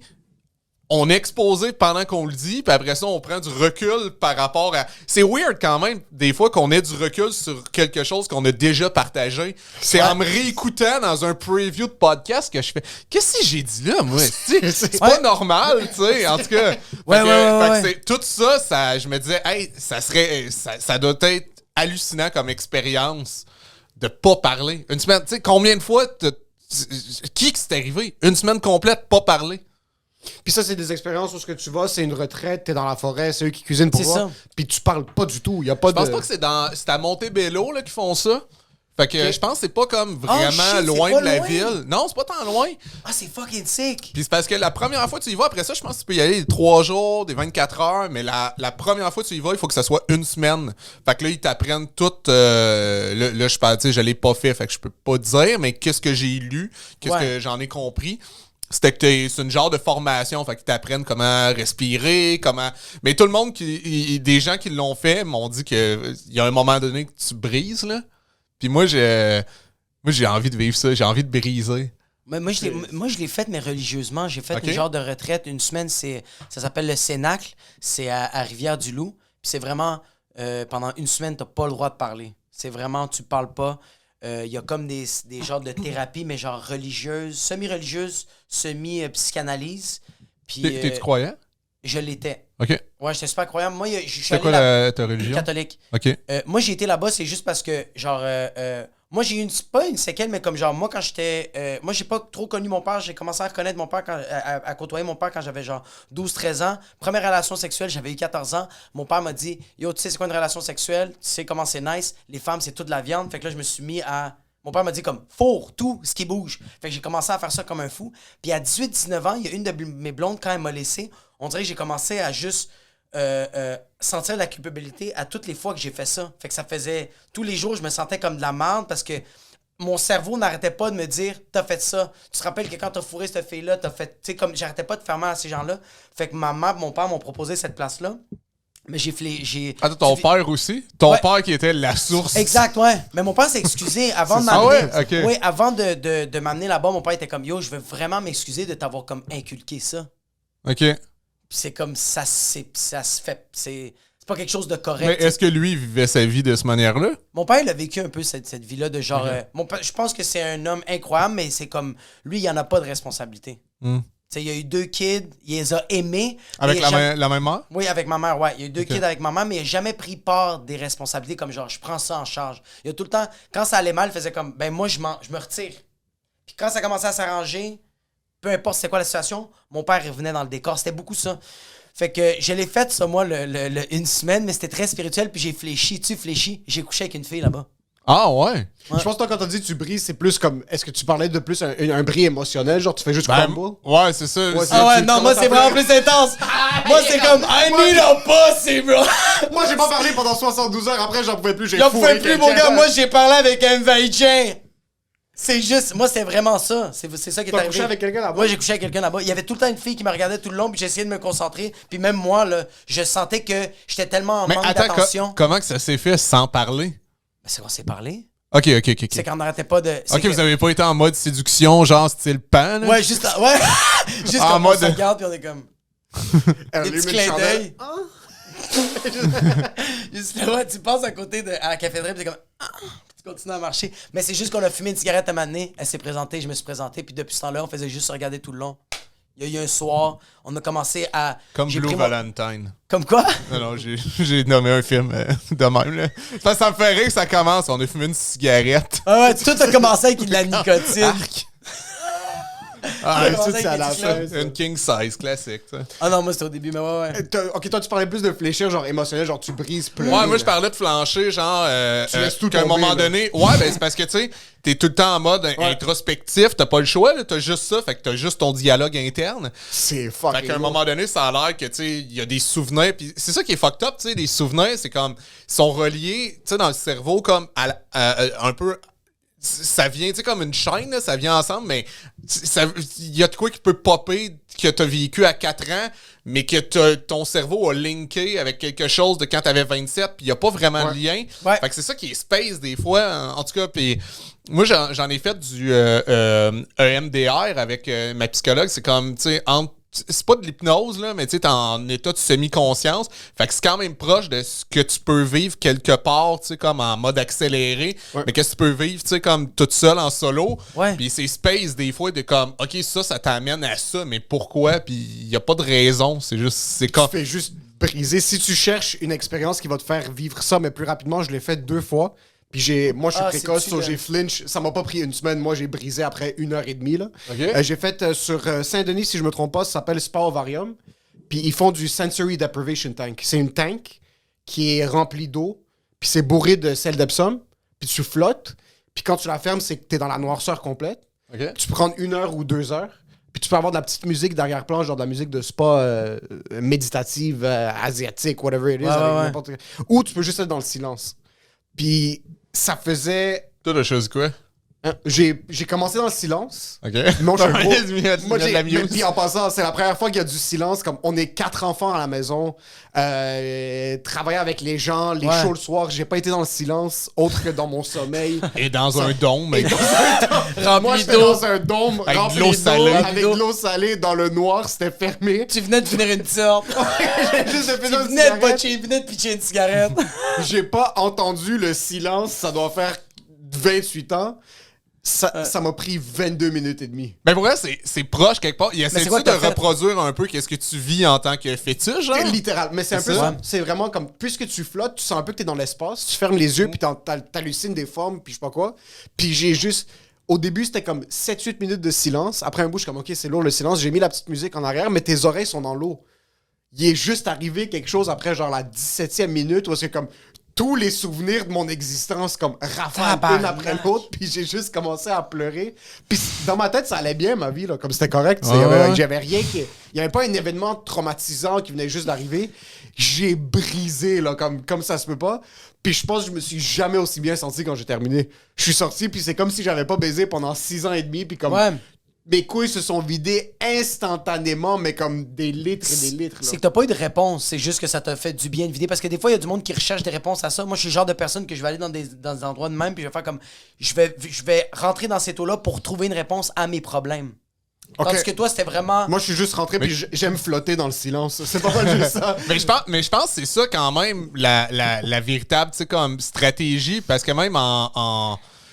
On est exposé pendant qu'on le dit, puis après ça, on prend du recul par rapport à... C'est weird quand même, des fois, qu'on ait du recul sur quelque chose qu'on a déjà partagé. C'est en me réécoutant dans un preview de podcast que je fais « Qu'est-ce que j'ai dit là, moi? » C'est pas normal, tu sais, en tout cas. Tout ça, je me disais « Hey, ça doit être hallucinant comme expérience de pas parler. » Une semaine, tu sais, combien de fois... Qui que c'est arrivé? Une semaine complète, pas parler. Puis ça, c'est des expériences où ce que tu vas, c'est une retraite, t'es dans la forêt, c'est eux qui cuisinent pour toi. Puis tu parles pas du tout. Y a pas je pense pas que c'est à Montebello là, qu'ils font ça. Fait que je pense que c'est pas comme vraiment loin de la ville. Non, c'est pas tant loin. Ah, c'est fucking sick. Puis c'est parce que la première fois que tu y vas, après ça, je pense que tu peux y aller des 3 jours, des 24 heures, mais la première fois que tu y vas, il faut que ça soit une semaine. Fait que là, ils t'apprennent tout. Là, je parle, tu sais, je l'ai pas fait, fait que je peux pas dire, mais qu'est-ce que j'ai lu, qu'est-ce que j'en ai compris. C'était que c'est une genre de formation, fait qu'ils t'apprennent comment respirer, comment... Mais tout le monde, des gens qui l'ont fait m'ont dit qu'il y a un moment donné que tu brises, là. Puis moi, j'ai envie de vivre ça, j'ai envie de briser. Mais moi, je l'ai fait, mais religieusement. J'ai fait une genre de retraite. Une semaine, ça s'appelle le Cénacle. C'est à Rivière-du-Loup. Puis c'est vraiment, pendant une semaine, t'as pas le droit de parler. C'est vraiment, tu parles pas. Il y a comme des genres de thérapie, mais genre religieuse, semi-religieuse, semi-psychanalyse. T'es-tu croyant? Je l'étais. OK. Ouais, j'étais super croyant. Moi, c'est quoi ta religion? Catholique. OK. Moi, j'ai été là-bas, c'est juste parce que, genre, Moi, j'ai eu pas une séquelle, mais comme genre, moi, quand j'étais. Moi, j'ai pas trop connu mon père. J'ai commencé à connaître mon père, à côtoyer mon père quand j'avais genre 12-13 ans. Première relation sexuelle, j'avais eu 14 ans. Mon père m'a dit, yo, tu sais, c'est quoi une relation sexuelle? Tu sais comment c'est nice? Les femmes, c'est toute de la viande. Fait que là, je me suis mis à. Mon père m'a dit comme fourre tout ce qui bouge. Fait que j'ai commencé à faire ça comme un fou. Puis à 18-19 ans, il y a une de mes blondes, quand elle m'a laissé, on dirait que j'ai commencé à juste sentir la culpabilité à toutes les fois que j'ai fait ça. Fait que ça faisait... Tous les jours, je me sentais comme de la merde parce que mon cerveau n'arrêtait pas de me dire « T'as fait ça. Tu te rappelles que quand t'as fourré cette fille-là, t'as fait... » Tu sais, comme j'arrêtais pas de faire mal à ces gens-là. Fait que ma mère et mon père m'ont proposé cette place-là. Mais j'ai... Attends, ton père aussi? Ton père qui était la source. Exact, ouais. Mais mon père s'est excusé avant de Ah m'amener. ouais? Ok. Oui, avant de m'amener là-bas, mon père était comme yo, je veux vraiment m'excuser de t'avoir comme inculqué ça. OK. Puis c'est comme ça se fait. C'est pas quelque chose de Mais correct. est-ce que lui vivait sa vie de cette manière-là? Mon père, il a vécu un peu cette vie-là de genre. Mon père, je pense que c'est un homme incroyable, mais c'est comme lui, il n'y en a pas de responsabilité. Tu sais, il y a eu 2 kids, il les a aimés. Avec mais la même mère? Oui, avec ma mère, ouais. Il y a eu 2 kids avec ma mère, mais il n'a jamais pris part des responsabilités comme genre, je prends ça en charge. Il y a tout le temps, quand ça allait mal, il faisait comme, ben moi, je me retire. Puis quand ça commençait à s'arranger, peu importe c'était quoi la situation, mon père revenait dans le décor. C'était beaucoup ça. Fait que je l'ai fait, ça, moi, une semaine, mais c'était très spirituel, puis j'ai fléchi. J'ai couché avec une fille là-bas. Ah ouais? Je pense que toi, quand t'as dit tu brilles, c'est plus comme. Est-ce que tu parlais de plus un bris émotionnel? Genre, tu fais juste crumble? Ouais, c'est ça. Ouais, Ah ouais, non, moi, c'est vraiment plus intense. Moi, c'est comme, I need a pussy, bro. Moi, j'ai pas parlé pendant 72 heures. Après, j'en pouvais plus. J'ai J'en fourré pouvais plus, quelqu'un. mon gars. Moi, j'ai parlé avec un Vaïdien. C'est juste, moi, c'est vraiment ça. C'est ça qui est T'as arrivé. couché avec quelqu'un là-bas? Moi, j'ai couché avec quelqu'un là-bas. Il y avait tout le temps une fille qui me regardait tout le long, puis j'essayais de me concentrer. Puis même moi, là, je sentais que j'étais tellement en Mais manque attends, d'attention. comment que ça s'est fait sans parler? Ben, c'est qu'on s'est parlé. OK. C'est qu'on n'arrêtait pas de. OK, vous avez pas été en mode séduction, genre style pan, là? Ouais, juste. Ouais. Juste En comme mode- on se regarde, puis on est comme. Elle Des allume petits une clins chandelle. d'œil. Juste là, ouais, tu passes à côté à la cafétéria, puis t'es comme. Ah, puis tu continues à marcher. Mais c'est juste qu'on a fumé une cigarette à un moment donné. Elle s'est présentée, je me suis présenté, puis depuis ce temps-là, on faisait juste se regarder tout le long. Il y a eu un soir, on a commencé à. Comme j'ai Blue pris Valentine. Comme quoi? Non, j'ai nommé un film de même, là. Ça me fait rire que ça commence. On a fumé une cigarette. Ah ouais, tout a commencé avec de la nicotine. Arc. Ah, Ouais, tout, on c'est à la dirait fin. Une king size classique, ça. Ah non, moi c'était au début, mais ouais. Ok, toi, tu parlais plus de fléchir, genre émotionnel, genre tu brises plein. Ouais, moi je parlais de flancher, genre. laisses tout qu'à un tomber, moment là. donné. Ouais, ben c'est parce que tu sais, t'es tout le temps en mode introspectif, t'as pas le choix, là, t'as juste ça, fait que t'as juste ton dialogue interne. C'est fucking. Fait qu'à un moment donné, ça a l'air que, tu sais, il y a des souvenirs. Puis c'est ça qui est fucked up, tu sais, les souvenirs, c'est comme. Ils sont reliés, tu sais, dans le cerveau, comme un peu. Ça vient, tu sais, comme une chaîne, là, ça vient ensemble, mais il y a de quoi qui peut popper que t'as vécu à 4 ans, mais que ton cerveau a linké avec quelque chose de quand t'avais 27, puis il y a pas vraiment de lien. Ouais. Fait que c'est ça qui est space des fois, en tout cas, puis moi, j'en ai fait du EMDR avec ma psychologue, c'est comme, tu sais, c'est pas de l'hypnose, là, mais tu sais, t'es en état de semi-conscience. Fait que c'est quand même proche de ce que tu peux vivre quelque part, tu sais, comme en mode accéléré. Ouais. Mais que tu peux vivre, tu sais, comme toute seule en solo. Ouais. Puis c'est space, des fois, de comme, OK, ça t'amène à ça, mais pourquoi? Puis y a pas de raison. C'est juste, c'est Tu comme. fais juste briser. Si tu cherches une expérience qui va te faire vivre ça, mais plus rapidement, je l'ai fait 2 fois. Puis moi, je suis Ah, précoce, c'est-tu, so j'ai flinch. Ça m'a pas pris une semaine. Moi, j'ai brisé après 1h30. Là. OK. J'ai fait sur Saint-Denis, si je me trompe pas, ça s'appelle Spa Ovarium. Puis ils font du Sensory Deprivation Tank. C'est une tank qui est remplie d'eau. Puis c'est bourré de sel d'Epsom. Puis tu flottes. Puis quand tu la fermes, c'est que t'es dans la noirceur complète. OK. Tu peux prendre 1 heure ou 2 heures. Puis tu peux avoir de la petite musique d'arrière-plan, genre de la musique de spa méditative, asiatique, whatever it is. Ouais, avec ouais. n'importe- Ou tu peux juste être dans le silence. Puis ça faisait... Toi, t'as choisi quoi? J'ai commencé dans le silence. OK. Moi, je suis un gros... Moi, Moi, la mais puis en passant, c'est la première fois qu'il y a du silence. Comme on est 4 enfants à la maison, travailler avec les gens, les Ouais. shows le soir. J'ai pas été dans le silence autre que dans mon sommeil. Et dans un dôme. Et Moi, j'étais dans un dôme Avec rempli de l'eau salée. avec de l'eau salée dans le noir. C'était fermé. Tu venais de finir une sorte. J'ai juste fait Tu une venais de cigarette. botcher, venais de pitcher une cigarette. J'ai pas entendu le silence. Ça doit faire 28 ans. Ça m'a pris 22 minutes et demie. Ben pour vrai, c'est proche quelque part. Il c'est essaie quoi de que t'as fait? reproduire un peu qu'est-ce que tu vis en tant que fétiche, genre? Littéral. Mais c'est un peu ça? ça. C'est vraiment comme, puisque tu flottes, tu sens un peu que t'es dans l'espace, tu fermes les yeux, puis t'hallucines des formes, puis je sais pas quoi. Puis j'ai juste... Au début, c'était comme 7-8 minutes de silence. Après un bout, je suis comme, OK, c'est lourd le silence. J'ai mis la petite musique en arrière, mais tes oreilles sont dans l'eau. Il est juste arrivé quelque chose après genre la 17e minute où c'est comme tous les souvenirs de mon existence comme rafalent une après l'autre, puis j'ai juste commencé à pleurer. Puis dans ma tête, ça allait bien ma vie, là, comme c'était correct. J'avais rien qui... Il n'y avait pas un événement traumatisant qui venait juste d'arriver. J'ai brisé, là, comme ça se peut pas. Puis je pense que je me suis jamais aussi bien senti quand j'ai terminé. Je suis sorti, puis c'est comme si j'avais pas baisé pendant 6 ans et demi, puis comme... Ouais. Mes couilles se sont vidées instantanément, mais comme des litres et des litres. Là. C'est que t'as pas eu de réponse, c'est juste que ça t'a fait du bien de vider. Parce que des fois, il y a du monde qui recherche des réponses à ça. Moi, je suis le genre de personne que je vais aller dans des endroits de même, puis je vais faire comme. Je vais rentrer dans ces eaux-là pour trouver une réponse à mes problèmes. Ok. Tandis que toi, c'était vraiment. Moi, je suis juste rentré, puis j'aime flotter dans le silence. C'est pas mal juste ça. Mais je pense que c'est ça quand même la véritable, tu sais, comme stratégie, parce que même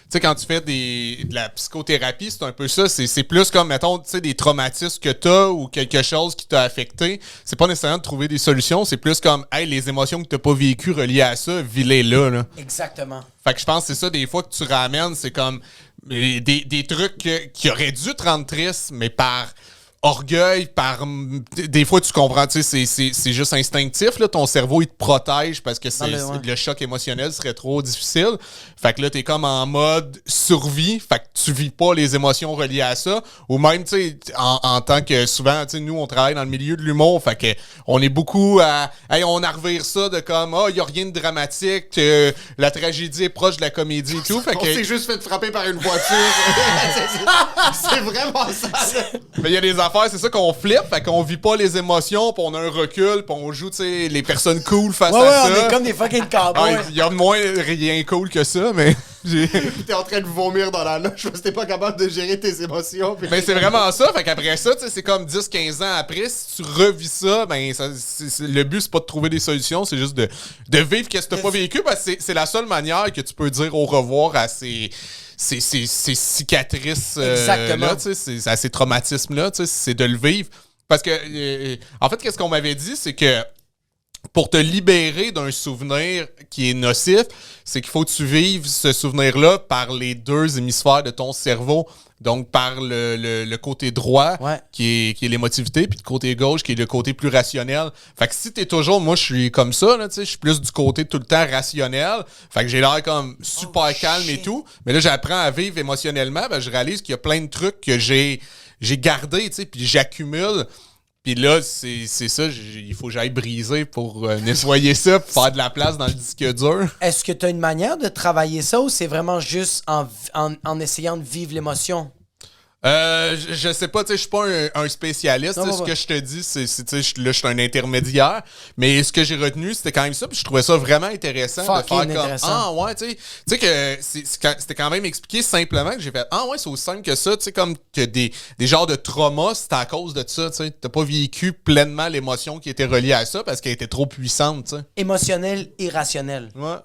tu sais, quand tu fais de la psychothérapie, c'est un peu ça. C'est plus comme, mettons, tu sais, des traumatismes que t'as ou quelque chose qui t'a affecté. C'est pas nécessairement de trouver des solutions. C'est plus comme, hey, les émotions que t'as pas vécues reliées à ça, vis-les là. Exactement. Fait que je pense que c'est ça, des fois, que tu ramènes, c'est comme des trucs qui auraient dû te rendre triste, mais par orgueil, des fois, tu comprends, tu sais, c'est juste instinctif, là. Ton cerveau, il te protège parce que le choc émotionnel serait trop difficile. Fait que là, t'es comme en mode survie. Fait que tu vis pas les émotions reliées à ça. Ou même, tu sais, en tant que souvent, tu sais, nous, on travaille dans le milieu de l'humour. Fait que on est beaucoup à... Hey, on a revire ça de comme, il y a rien de dramatique. La tragédie est proche de la comédie et tout. Fait On que... s'est juste fait frapper par une voiture. c'est vraiment ça. Mais il y a des affaires, c'est ça qu'on flippe, fait qu'on vit pas les émotions, puis on a un recul, puis on joue, tu sais, les personnes cool face à ça. On est comme des fucking cowboys. Il y a moins rien cool que ça, mais T'es en train de vomir dans la loge parce que t'es pas capable de gérer tes émotions. Mais c'est vraiment ça, fait qu'après ça, tu sais, c'est comme 10-15 ans après, si tu revis ça, ben le but, c'est pas de trouver des solutions, c'est juste de vivre qu'est-ce que t'as pas vécu, parce que c'est la seule manière que tu peux dire au revoir à ces cicatrices là, tu sais, à ces traumatismes-là, tu sais, c'est de le vivre. Parce que, en fait, qu'est-ce qu'on m'avait dit, c'est que pour te libérer d'un souvenir qui est nocif, c'est qu'il faut que tu vives ce souvenir-là par les deux hémisphères de ton cerveau. Donc, par le côté droit, qui est l'émotivité, puis le côté gauche, qui est le côté plus rationnel. Fait que si t'es toujours... Moi, je suis comme ça, là, tu sais, je suis plus du côté tout le temps rationnel. Fait que j'ai l'air comme super calme et tout. Mais là, j'apprends à vivre émotionnellement. Ben, je réalise qu'il y a plein de trucs que j'ai gardés, tu sais, puis j'accumule. Puis là, c'est ça, il faut que j'aille briser pour nettoyer ça, pour faire de la place dans le disque dur. Est-ce que tu as une manière de travailler ça ou c'est vraiment juste en essayant de vivre l'émotion? Je sais pas, tu sais, je suis pas un spécialiste. Ce que je te dis, c'est tu sais, là, je suis un intermédiaire. Mais ce que j'ai retenu, c'était quand même ça. Puis je trouvais ça vraiment intéressant de faire comme ah ouais, tu sais que c'était quand même expliqué simplement que j'ai fait ah ouais, c'est aussi simple que ça. Tu sais, comme que des genres de traumas, c'était à cause de ça. Tu sais, t'as pas vécu pleinement l'émotion qui était reliée à ça parce qu'elle était trop puissante. Tu sais. Émotionnel, irrationnel. Ouais.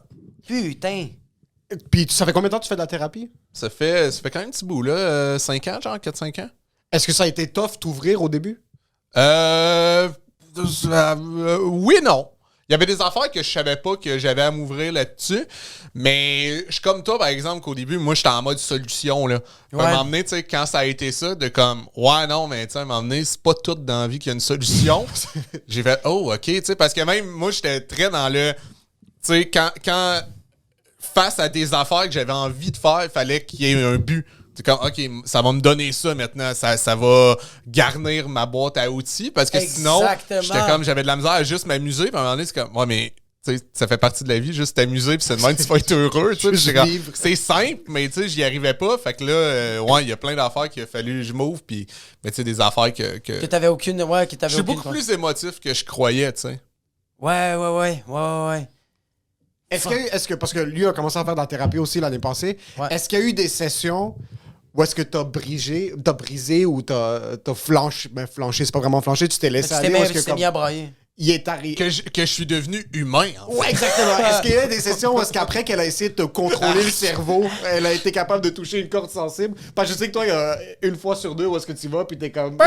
Putain. Puis ça fait combien de temps que tu fais de la thérapie? Ça fait quand même un petit bout, là. 5 ans, genre 4-5 ans. Est-ce que ça a été tough t'ouvrir au début? Oui et non. Il y avait des affaires que je savais pas que j'avais à m'ouvrir là-dessus. Mais je suis comme toi, par exemple, qu'au début, moi, j'étais en mode solution, là. À un moment donné, tu sais, quand ça a été ça, de comme, ouais, non, mais tu sais, à un moment donné, c'est pas tout dans la vie qu'il y a une solution. J'ai fait, oh, OK, tu sais, parce que même, moi, j'étais très dans le, tu sais, quand face à des affaires que j'avais envie de faire, il fallait qu'il y ait un but. C'est comme, OK, ça va me donner ça maintenant. Ça va garnir ma boîte à outils. Parce que sinon, j'avais de la misère à juste m'amuser. Puis à un moment donné, c'est comme, ouais, mais tu sais, ça fait partie de la vie, juste t'amuser. Puis c'est de même que tu vas être heureux. C'est simple, mais tu sais, j'y arrivais pas. Fait que là, ouais, il y a plein d'affaires qu'il a fallu que je m'ouvre. Puis, mais tu sais, des affaires que t'avais aucune. Ouais, que t'avais je suis beaucoup plus émotif que je croyais, tu sais. Ouais. Est-ce que, parce que lui a commencé à faire de la thérapie aussi l'année passée, est-ce qu'il y a eu des sessions où est-ce que t'as brisé ou t'as flanché? Ben, flanché, c'est pas vraiment flanché, tu t'es laissé aller. Tu t'es mis à brailler. il est arrivé. Que je suis devenu humain, en fait. Ouais, exactement. Est-ce qu'il y a des sessions où est-ce qu'après qu'elle a essayé de te contrôler le cerveau, elle a été capable de toucher une corde sensible? Parce que je sais que toi, il y a une fois sur deux où est-ce que tu vas, puis t'es comme...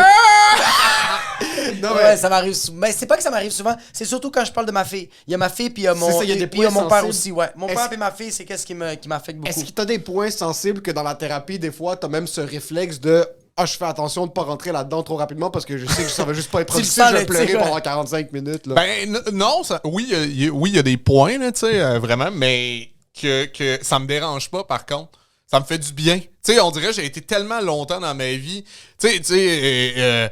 Non, Ouais, ça m'arrive souvent. Mais c'est pas que ça m'arrive souvent, c'est surtout quand je parle de ma fille. Il y a ma fille, puis il y a mon, C'est ça, il y a des puis il y a points mon père sensibles. aussi, ouais. Mon Est-ce- père et ma fille, c'est qu'est-ce qui m'affecte beaucoup. Est-ce que t'as des points sensibles que dans la thérapie, des fois, t'as même ce réflexe de je fais attention de pas rentrer là-dedans trop rapidement parce que je sais que ça va juste pas être Tu le productif, sens, je vais là, tu pleurer sais, ouais. pendant 45 minutes. Là. Ben, non, oui, il y a des points, là, tu sais, vraiment, mais que ça me dérange pas, par contre. Ça me fait du bien. Tu sais, on dirait que j'ai été tellement longtemps dans ma vie. Tu sais,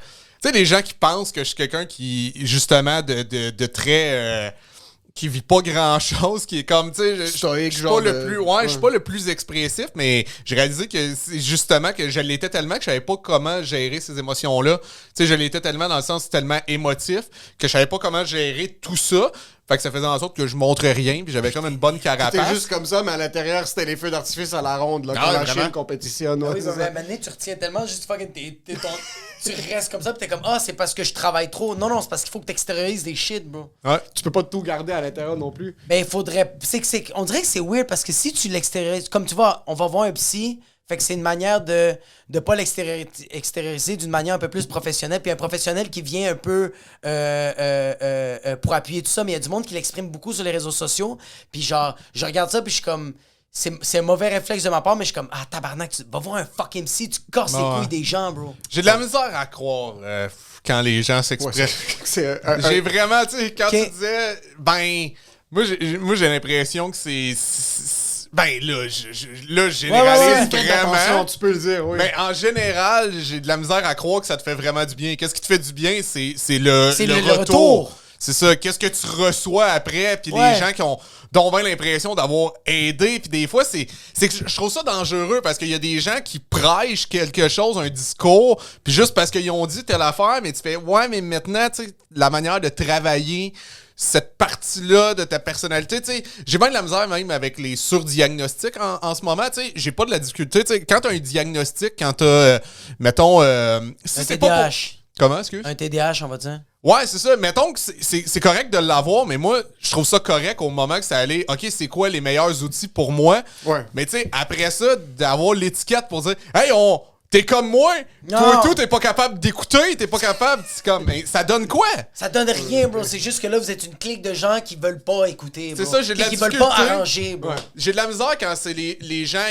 les gens qui pensent que je suis quelqu'un qui, justement, de très... qui vit pas grand chose, qui est comme, tu sais, je suis genre pas le de- plus, ouais. je suis pas le plus expressif, mais j'ai réalisé que c'est justement que je l'étais tellement que je savais pas comment gérer ces émotions-là. Tu sais, je l'étais tellement dans le sens tellement émotif que je savais pas comment gérer tout ça. Fait que ça faisait en sorte que je montrais rien, puis j'avais comme une bonne T'es carapace. juste comme ça, mais à l'intérieur, c'était les feux d'artifice à la ronde, là, Ah, quand la vraiment? Chine compétitionne. Ah ouais, oui, c'est mais ça. à un moment donné, tu retiens tellement juste fucking tu restes comme ça, pis t'es comme, c'est parce que je travaille trop. Non, c'est parce qu'il faut que t'extériorises des shit, bro. Ouais. Tu peux pas tout garder à l'intérieur non plus. Ben, il faudrait. On dirait que c'est weird parce que si tu l'extériorises. Comme tu vois, on va voir un psy. Fait que c'est une manière de pas l'extérioriser d'une manière un peu plus professionnelle. Puis un professionnel qui vient un peu pour appuyer tout ça. Mais il y a du monde qui l'exprime beaucoup sur les réseaux sociaux. Puis genre, je regarde ça, puis je suis comme. C'est un mauvais réflexe de ma part, mais je suis comme, tabarnak, tu vas voir un fucking psy, tu casses les Ouais. couilles des gens, bro. J'ai de la misère à croire quand les gens Ouais, s'expriment. c'est J'ai vraiment, tu sais, quand Ok. tu disais, ben, moi j'ai l'impression que ben là, je généralise vraiment. Attention, tu peux le dire, oui. Mais en général, j'ai de la misère à croire que ça te fait vraiment du bien. Qu'est-ce qui te fait du bien? C'est le retour. C'est ça. Qu'est-ce que tu reçois après? Puis Ouais. les gens dont bien l'impression d'avoir aidé. Puis des fois, c'est que je trouve ça dangereux parce qu'il y a des gens qui prêchent quelque chose, un discours, puis juste parce qu'ils ont dit telle affaire, mais tu fais, ouais, mais maintenant, tu sais, la manière de travailler cette partie-là de ta personnalité, tu sais, j'ai bien de la misère même avec les surdiagnostics en ce moment, tu sais, j'ai pas de la difficulté, tu sais, quand t'as un diagnostic, quand t'as, mettons, si Un c'est pas pour... TDAH. Comment, excuse? Un TDAH, on va dire. Ouais, c'est ça. Mettons que c'est correct de l'avoir, mais moi, je trouve ça correct au moment que ça allait. OK, c'est quoi les meilleurs outils pour moi? Ouais. Mais tu sais, après ça, d'avoir l'étiquette pour dire, hey, t'es comme moi, Non. toi et tout, t'es pas capable d'écouter, t'es pas capable. C'est comme, mais ça donne quoi? Ça donne rien, bro. C'est juste que là, vous êtes une clique de gens qui veulent pas écouter, bro. C'est ça, j'ai de la Qui veulent pas difficulté. arranger, bro. Ouais. J'ai de la misère quand c'est les gens,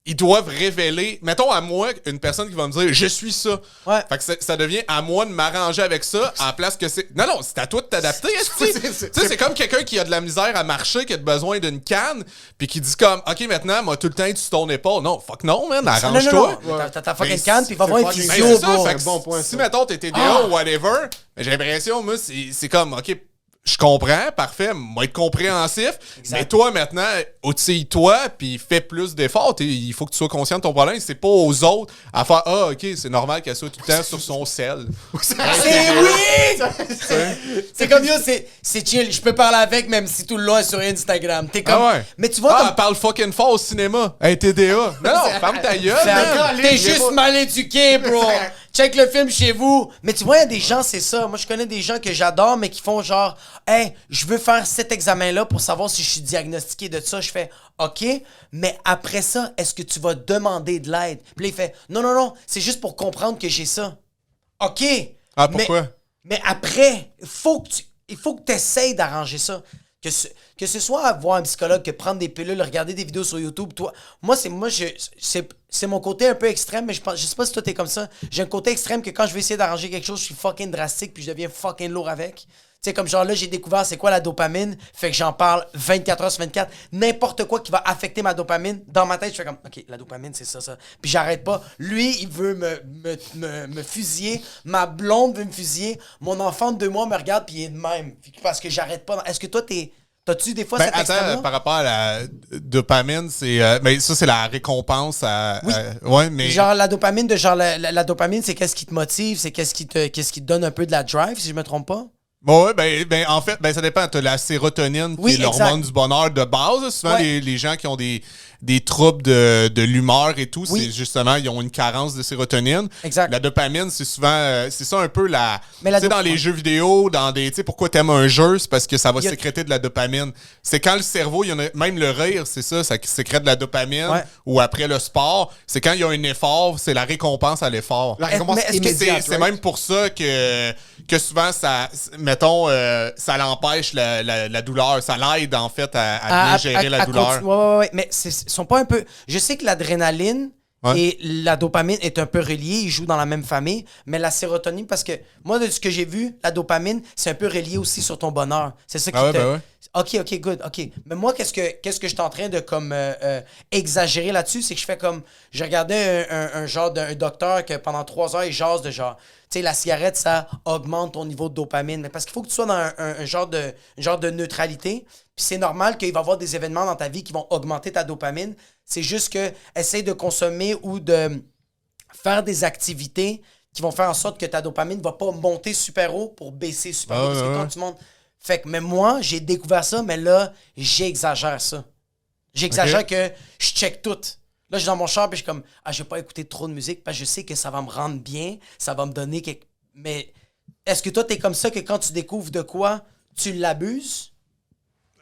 ils doivent révéler. Mettons à moi, une personne qui va me dire je suis ça. Ouais. Fait que ça devient à moi de m'arranger avec ça à la place que c'est. Non, c'est à toi de t'adapter. Tu sais, c'est comme quelqu'un qui a de la misère à marcher, qui a besoin d'une canne, puis qui dit comme OK, maintenant, moi, tout le temps, tu sur ton épaule. Non, fuck non, man, arrange-toi. Non. T'as ta fucking Mais canne, puis va c'est voir une fucking- physio, Ben, c'est ça, bro. fait que C'est un bon point, si ça. mettons t'es TDA ou whatever, j'ai l'impression, moi, c'est comme, OK, je comprends, parfait, moi être compréhensif, mais toi maintenant, outille-toi, puis fais plus d'efforts. Il faut que tu sois conscient de ton problème. C'est pas aux autres à faire, OK, c'est normal qu'elle soit tout le temps sur son sel. C'est oui! C'est comme yo, c'est chill. Je peux parler avec même si tout le long est sur Instagram. T'es comme. Ah ouais. Mais tu vois, Ah, comme. elle parle fucking fort au cinéma. Hey, TDA. Non, ferme ta gueule, man. T'es juste mal éduqué, bro. Check le film chez vous. Mais tu vois, il y a des gens, c'est ça. Moi, je connais des gens que j'adore, mais qui font genre, hey, je veux faire cet examen-là pour savoir si je suis diagnostiqué de ça. Je fais, OK, mais après ça, est-ce que tu vas demander de l'aide? Puis là, il fait, non, c'est juste pour comprendre que j'ai ça. OK. Ah, pourquoi? Mais après, il faut que tu essayes d'arranger ça. Que ce soit voir un psychologue, que prendre des pilules, regarder des vidéos sur YouTube, toi. C'est mon côté un peu extrême, mais je sais pas si toi t'es comme ça. J'ai un côté extrême que quand je vais essayer d'arranger quelque chose, je suis fucking drastique puis je deviens fucking lourd avec. Tu sais, comme genre là, j'ai découvert c'est quoi la dopamine, fait que j'en parle 24 heures sur 24. N'importe quoi qui va affecter ma dopamine, dans ma tête, je fais comme, OK, la dopamine, c'est ça. Puis j'arrête pas. Lui, il veut me fusiller. Ma blonde veut me fusiller. Mon enfant de 2 mois me regarde, puis il est de même. Parce que j'arrête pas. Est-ce que toi, t'as-tu des fois Ben, cet attends, extrême-là? par rapport à la dopamine, mais ça, c'est la récompense à. Oui. Ouais, mais. Genre la dopamine, la dopamine, c'est qu'est-ce qui te motive, c'est qu'est-ce qui te donne un peu de la drive, si je me trompe pas? Bon, ouais, ben, en fait, ça dépend. T'as la sérotonine, Oui, qui est exact. l'hormone du bonheur de base. Souvent, Ouais. les gens qui ont des des troubles de l'humeur et tout, Oui. c'est justement, ils ont une carence de sérotonine. Exact. La dopamine, c'est souvent, c'est ça un peu la... Mais la tu sais, dans les jeux vidéo, tu sais, pourquoi t'aimes un jeu, c'est parce que ça va Il y a- sécréter de la dopamine. C'est quand le cerveau, même le rire, c'est ça sécrète de la dopamine. Ouais. Ou après le sport, c'est quand il y a un effort, c'est la récompense à l'effort. La récompense mais est-ce que immédiate, C'est right? même pour ça que souvent, ça, mettons, ça l'empêche la douleur. Ça l'aide, en fait, à bien gérer la douleur. Ouais. Mais ils sont pas un peu. Je sais que l'adrénaline Ouais. et la dopamine est un peu reliés, ils jouent dans la même famille, mais la sérotonine, parce que moi, de ce que j'ai vu, la dopamine, c'est un peu relié aussi sur ton bonheur. C'est ça qui Ah ouais, te. ben ouais. OK, good, OK. Mais moi, qu'est-ce que je suis en train de comme exagérer là-dessus, c'est que je fais comme. Je regardais un genre d'un docteur que pendant 3 heures, il jase de genre. Tu sais, la cigarette, ça augmente ton niveau de dopamine. Mais parce qu'il faut que tu sois dans un genre de neutralité. Puis c'est normal qu'il va y avoir des événements dans ta vie qui vont augmenter ta dopamine. C'est juste que essaye de consommer ou de faire des activités qui vont faire en sorte que ta dopamine ne va pas monter super haut pour baisser super haut. Parce que quand tu montes. Fait que, mais moi, j'ai découvert ça, mais là, j'exagère ça. J'exagère que je check tout. Là, je suis dans mon char, puis je suis comme, je vais pas écouter trop de musique, parce que je sais que ça va me rendre bien, ça va me donner quelque. Mais est-ce que toi, t'es comme ça que quand tu découvres de quoi, tu l'abuses?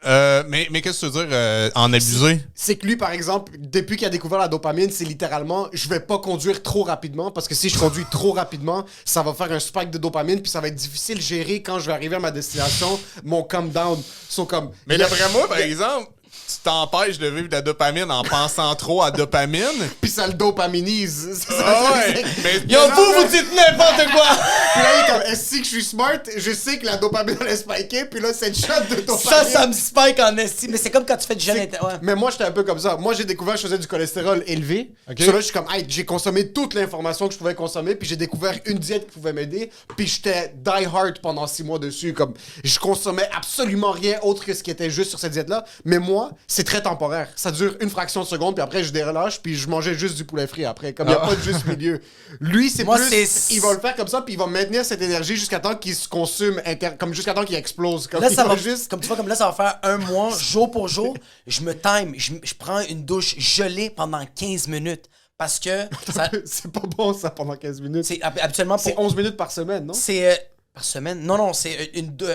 Mais qu'est-ce que tu veux dire en abuser? C'est que lui, par exemple, depuis qu'il a découvert la dopamine, c'est littéralement, je vais pas conduire trop rapidement parce que si je conduis trop rapidement, ça va faire un spike de dopamine puis ça va être difficile de gérer quand je vais arriver à ma destination, mon calm down. So, comme, Mais d'après moi, par exemple, tu t'empêches de vivre de la dopamine en pensant trop à dopamine. puis ça le dopaminise. C'est ça, Ah c'est- ouais! Mais vous dites n'importe quoi! Puis là, il est comme, est-ce que je suis smart? Je sais que la dopamine allait spiker, puis là, cette shot de dopamine. Ça me spike en estime. Mais c'est comme quand tu fais du jeûne ouais. Mais moi, j'étais un peu comme ça. Moi, j'ai découvert que je faisais du cholestérol élevé. Ok. So là, je suis comme, hey, j'ai consommé toute l'information que je pouvais consommer, puis j'ai découvert une diète qui pouvait m'aider, puis j'étais die hard pendant 6 mois dessus. Comme, je consommais absolument rien autre que ce qui était juste sur cette diète-là. Mais moi, c'est très temporaire. Ça dure une fraction de seconde, puis après, je dérelâche, puis je mangeais juste du poulet frit après. Comme, il n'y a pas de juste milieu. Lui, c'est Moi, plus. c'est- Il va le faire comme ça, puis il va maintenir cette énergie jusqu'à temps qu'il se consume, comme jusqu'à temps qu'il explose. Comme, Là, il ça va juste. comme tu vois, comme là, ça va faire 1 mois, jour pour jour. Je me time, je prends une douche gelée pendant 15 minutes. Parce que ça- C'est pas bon, ça, pendant 15 minutes. c'est habituellement C'est pour. 11 minutes par semaine, non? C'est par semaine. Non, c'est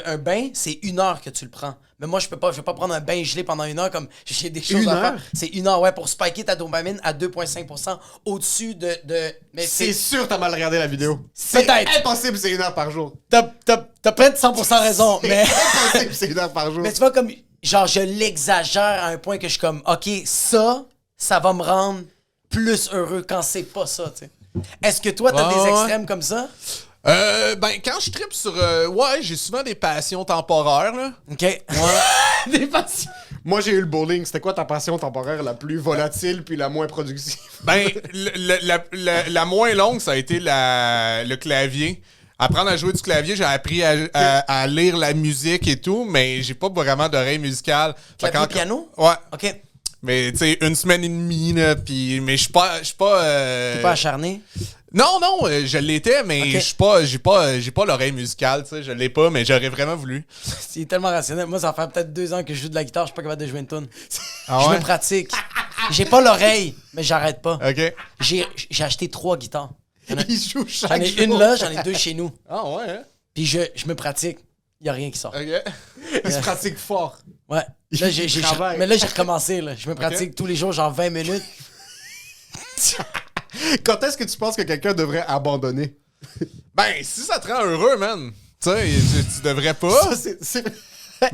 un bain, c'est 1 heure que tu le prends. Mais moi, je vais pas prendre un bain gelé pendant 1 heure comme j'ai des choses 1 à heure? faire. C'est 1 heure, ouais, pour spiker ta dopamine à 2,5% au-dessus de. Mais C'est sûr t'as mal regardé la vidéo. Peut-être. C'est impossible, c'est 1 heure par jour. T'as peut-être 100% raison, mais. C'est impossible, c'est 1 heure par jour. Mais tu vois, comme. Genre, je l'exagère à un point que je suis comme, OK, ça va me rendre plus heureux quand c'est pas ça, tu sais. Est-ce que toi, t'as Ouais, des ouais. extrêmes comme ça? Quand je trippe sur... ouais, j'ai souvent des passions temporaires, là. OK. Des passions. Moi, j'ai eu le bowling. C'était quoi ta passion temporaire la plus volatile puis la moins productive? Ben, la moins longue, ça a été le clavier. Apprendre à jouer du clavier, j'ai appris à lire la musique et tout, mais j'ai pas vraiment d'oreille musicale. Fait Clavier, qu'en- piano? Ouais. OK. Mais, tu sais, 1 semaine et demie, là, pis... Mais je suis pas... T'es pas acharné? Non, je l'étais, mais Ok. je suis pas... J'ai pas l'oreille musicale, tu sais, je l'ai pas, mais j'aurais vraiment voulu. C'est tellement rationnel. Moi, ça fait peut-être 2 ans que je joue de la guitare, je suis pas capable de jouer une tune. Ah Je ouais? me pratique. J'ai pas l'oreille, mais j'arrête pas. OK. J'ai acheté 3 guitares. Il joue chaque J'en ai jour. une là, j'en ai 2 chez nous. Ah ouais, hein? Puis je me pratique. Y a rien qui sort. OK. Il se pratique fort. Ouais. Là, Il travaille. mais là, j'ai recommencé. Là. Je me pratique tous les jours, genre 20 minutes. Quand est-ce que tu penses que quelqu'un devrait abandonner? Ben, si ça te rend heureux, man, tu sais, tu devrais pas. Ça, c'est...